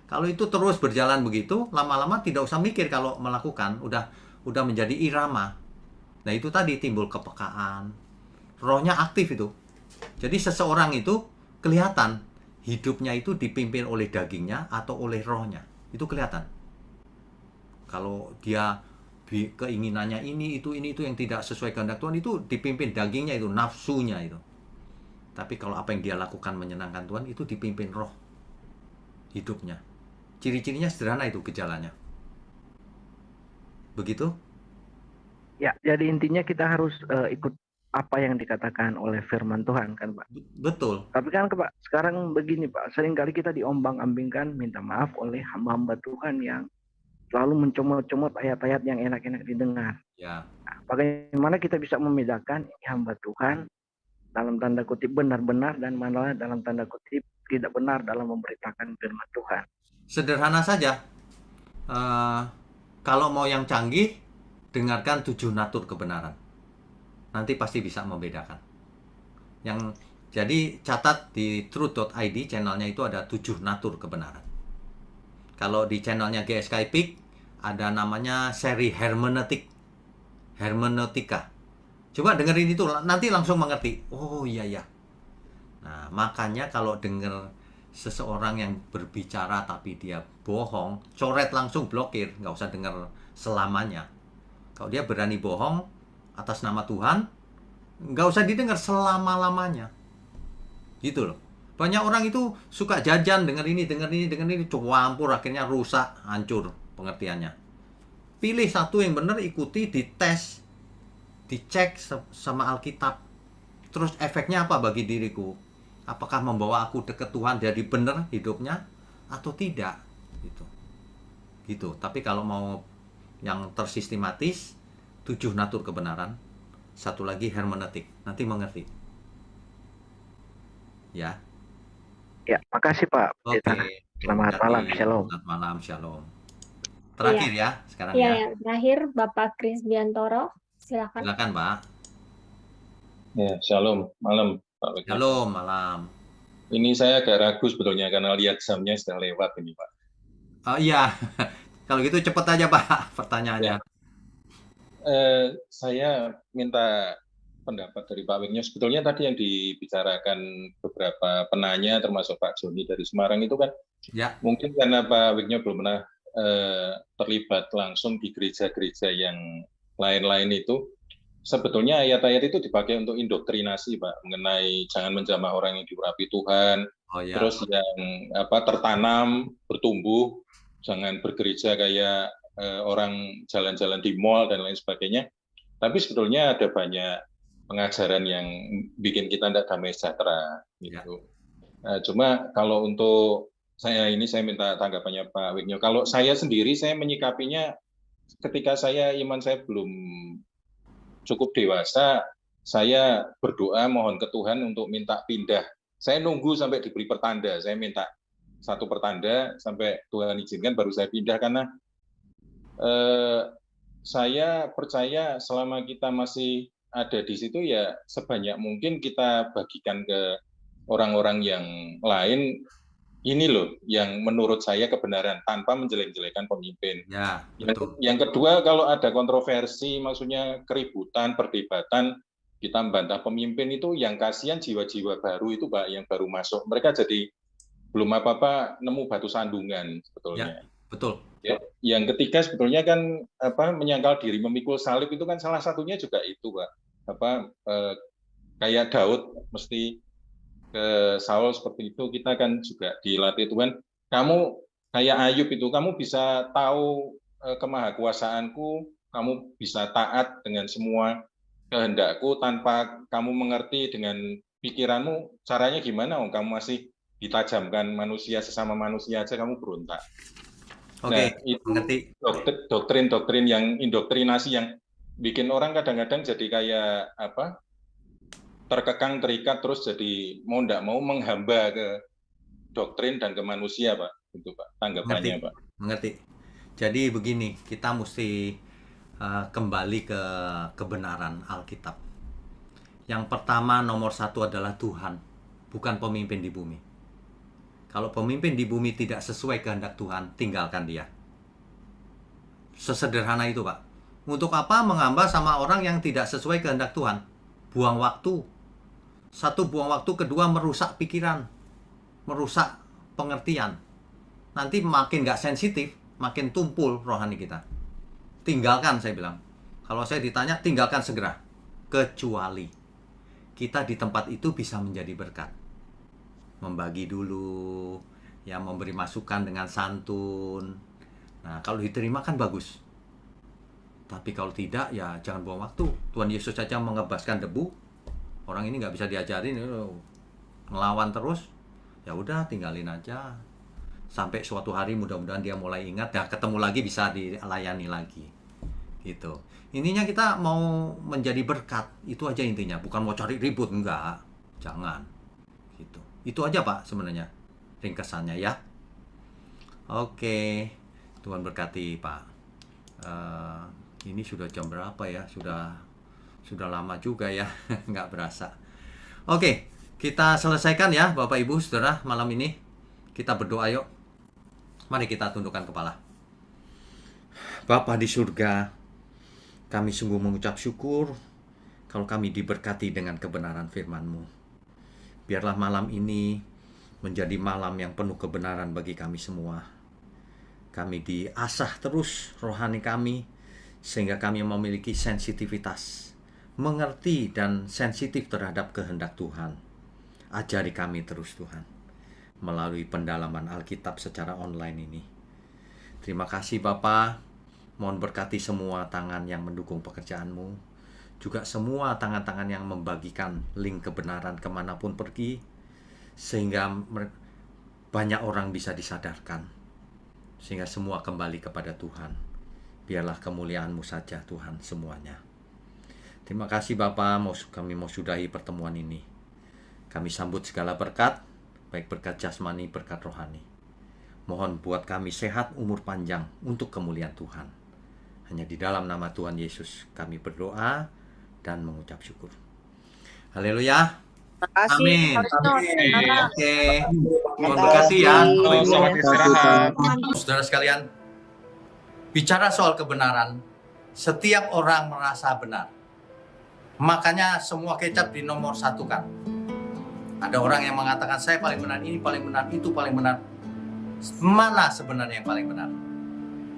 Kalau itu terus berjalan begitu, lama-lama tidak usah mikir kalau melakukan, udah menjadi irama. Nah, itu tadi timbul kepekaan. Rohnya aktif itu. Jadi seseorang itu kelihatan hidupnya itu dipimpin oleh dagingnya atau oleh rohnya. Itu kelihatan. Kalau dia keinginannya ini itu yang tidak sesuai kehendak Tuhan, itu dipimpin dagingnya, itu nafsunya itu. Tapi kalau apa yang dia lakukan menyenangkan Tuhan, itu dipimpin roh hidupnya. Ciri-cirinya sederhana, itu gejalanya. Begitu? Ya, jadi intinya kita harus ikut apa yang dikatakan oleh firman Tuhan kan Pak. Betul. Tapi kan Pak, sekarang begini Pak, seringkali kita diombang-ambingkan, minta maaf oleh hamba-hamba Tuhan yang selalu mencomot-comot ayat-ayat yang enak-enak didengar. Ya. Nah, bagaimana kita bisa membedakan ini hamba Tuhan dalam tanda kutip benar-benar dan mana dalam tanda kutip tidak benar dalam memberitakan firman Tuhan? Sederhana saja. Kalau mau yang canggih, dengarkan 7 natur kebenaran. Nanti pasti bisa membedakan. Jadi catat di truth.id, channelnya itu ada 7 natur kebenaran. Kalau di channelnya GSK Epic, ada namanya seri hermeneutika. Coba dengerin itu, nanti langsung mengerti. Oh iya. Nah, makanya kalau denger seseorang yang berbicara tapi dia bohong, coret langsung, blokir, nggak usah denger selamanya. Kalau dia berani bohong atas nama Tuhan, nggak usah didengar selama-lamanya. Gitu loh. Banyak orang itu suka jajan, denger ini, campur, akhirnya rusak, hancur pengertiannya. Pilih satu yang benar, ikuti, dites, dicek sama Alkitab. Terus efeknya apa bagi diriku? apakah membawa aku dekat Tuhan jadi benar hidupnya atau tidak gitu. Tapi kalau mau yang tersistematis, 7 natur kebenaran, satu lagi hermeneutik, nanti mengerti ya. Ya, makasih Pak Pendeta. Selamat malam, shalom. Selamat malam, shalom. Terakhir ya sekarang Iya, ya. yang terakhir Bapak Kris Biantoro, silakan. Silakan Pak. Ya, shalom, malam Pak Wigno. Shalom, malam. Ini saya agak ragu sebetulnya karena lihat jamnya sudah lewat ini Pak. Oh iya, kalau gitu cepet aja Pak pertanyaannya. Saya minta pendapat dari Pak Wigno. Sebetulnya tadi yang dibicarakan beberapa penanya termasuk Pak Joni dari Semarang itu kan mungkin karena Pak Wigno belum pernah terlibat langsung di gereja-gereja yang lain-lain itu. Sebetulnya ayat-ayat itu dipakai untuk indoktrinasi Pak, mengenai jangan menjamah orang yang diurapi Tuhan, terus yang tertanam, bertumbuh, jangan bergereja kayak orang jalan-jalan di mall dan lain sebagainya. Tapi sebetulnya ada banyak pengajaran yang bikin kita tidak damai sejahtera gitu. Cuma kalau untuk saya minta tanggapannya Pak Wigno. Kalau saya sendiri, saya menyikapinya ketika iman saya belum cukup dewasa, saya berdoa mohon ke Tuhan untuk minta pindah. Saya nunggu sampai diberi pertanda. Saya minta satu pertanda sampai Tuhan izinkan baru saya pindah, karena saya percaya selama kita masih ada di situ ya sebanyak mungkin kita bagikan ke orang-orang yang lain. Ini loh yang menurut saya kebenaran tanpa menjelek-jelekan pemimpin. Ya, betul. Yang kedua, kalau ada kontroversi, maksudnya keributan, perdebatan, kita membantah pemimpin itu yang kasihan jiwa-jiwa baru itu Pak, yang baru masuk. Mereka jadi belum apa-apa nemu batu sandungan sebetulnya. Ya, betul. Ya, yang ketiga sebetulnya kan menyangkal diri, memikul salib itu kan salah satunya juga itu Pak. Kayak Daud mesti ke Saul seperti itu, kita kan juga dilatih Tuhan. Kamu kayak Ayub itu, kamu bisa tahu kemahakuasaanku, kamu bisa taat dengan semua kehendakku tanpa kamu mengerti dengan pikiranmu caranya gimana. Kamu masih ditajamkan manusia, sesama manusia aja kamu berontak. Nah, itu doktrin-doktrin yang indoktrinasi yang bikin orang kadang-kadang jadi kayak terkekang, terikat, terus jadi mau tidak mau menghamba ke doktrin dan ke manusia Pak. Itu Pak tanggapannya Pak. Mengerti. Jadi begini, kita mesti kembali ke kebenaran Alkitab. Yang pertama, nomor 1 adalah Tuhan, bukan pemimpin di bumi. Kalau pemimpin di bumi tidak sesuai kehendak Tuhan, tinggalkan dia. Sesederhana itu Pak. Untuk apa mengamba sama orang yang tidak sesuai kehendak Tuhan? Buang waktu. Satu, buang waktu. Kedua, merusak pikiran, merusak pengertian. Nanti makin nggak sensitif, makin tumpul rohani kita. Tinggalkan, saya bilang. Kalau saya ditanya, tinggalkan segera. Kecuali kita di tempat itu bisa menjadi berkat. Membagi dulu, ya, memberi masukan dengan santun. Nah, kalau diterima kan bagus. Tapi kalau tidak, ya jangan buang waktu. Tuhan Yesus saja mengebaskan debu. Orang ini nggak bisa diajarin, ngelawan terus. Ya udah, tinggalin aja. Sampai suatu hari mudah-mudahan dia mulai ingat, dan ketemu lagi bisa dilayani lagi. Gitu. Intinya kita mau menjadi berkat, itu aja intinya. Bukan mau cari ribut, enggak. Jangan. Gitu. Itu aja Pak sebenarnya ringkasannya ya. Oke. Tuhan berkati Pak. Ini sudah jam berapa ya? Sudah lama juga ya, nggak berasa. Oke, kita selesaikan ya Bapak Ibu Saudara malam ini. Kita berdoa yuk. Mari kita tundukkan kepala. Bapa di surga, kami sungguh mengucap syukur kalau kami diberkati dengan kebenaran firman-Mu. Biarlah malam ini menjadi malam yang penuh kebenaran bagi kami semua. Kami diasah terus rohani kami, sehingga kami memiliki sensitivitas, mengerti dan sensitif terhadap kehendak Tuhan. Ajari kami terus Tuhan, melalui pendalaman Alkitab secara online ini. Terima kasih Bapa. Mohon berkati semua tangan yang mendukung pekerjaan-Mu, juga semua tangan-tangan yang membagikan link kebenaran kemanapun pergi, sehingga banyak orang bisa disadarkan, sehingga semua kembali kepada Tuhan. Biarlah kemuliaan-Mu saja Tuhan semuanya. Terima kasih Bapa, kami mau sudahi pertemuan ini. Kami sambut segala berkat, baik berkat jasmani, berkat rohani. Mohon buat kami sehat, umur panjang untuk kemuliaan Tuhan. Hanya di dalam nama Tuhan Yesus kami berdoa dan mengucap syukur. Haleluya. Amin. Oke. Tuhan berkati ya. Selamat istirahat. Saudara sekalian, bicara soal kebenaran, setiap orang merasa benar. Makanya semua kecap dinomor satukan. Ada orang yang mengatakan saya paling benar, ini paling benar, itu paling benar. Mana sebenarnya yang paling benar?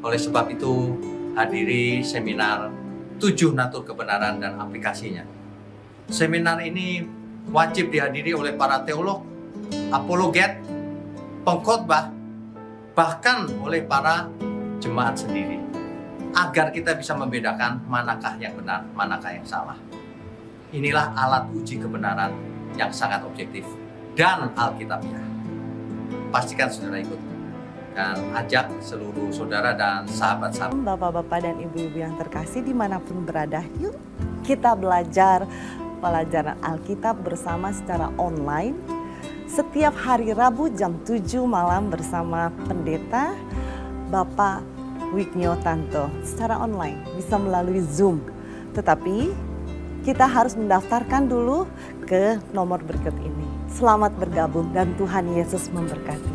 Oleh sebab itu, hadiri seminar 7 natur kebenaran dan aplikasinya. Seminar ini wajib dihadiri oleh para teolog, apologet, pengkhotbah, bahkan oleh para jemaat sendiri, agar kita bisa membedakan manakah yang benar, manakah yang salah. Inilah alat uji kebenaran yang sangat objektif dan alkitabiah. Pastikan saudara ikut dan ajak seluruh saudara dan sahabat-sahabat. Bapak-bapak dan ibu-ibu yang terkasih dimanapun berada, yuk kita belajar pelajaran Alkitab bersama secara online setiap hari Rabu jam 7 malam bersama pendeta Bapak Wignio Tanto secara online, bisa melalui Zoom. Tetapi kita harus mendaftarkan dulu ke nomor berikut ini. Selamat bergabung dan Tuhan Yesus memberkati.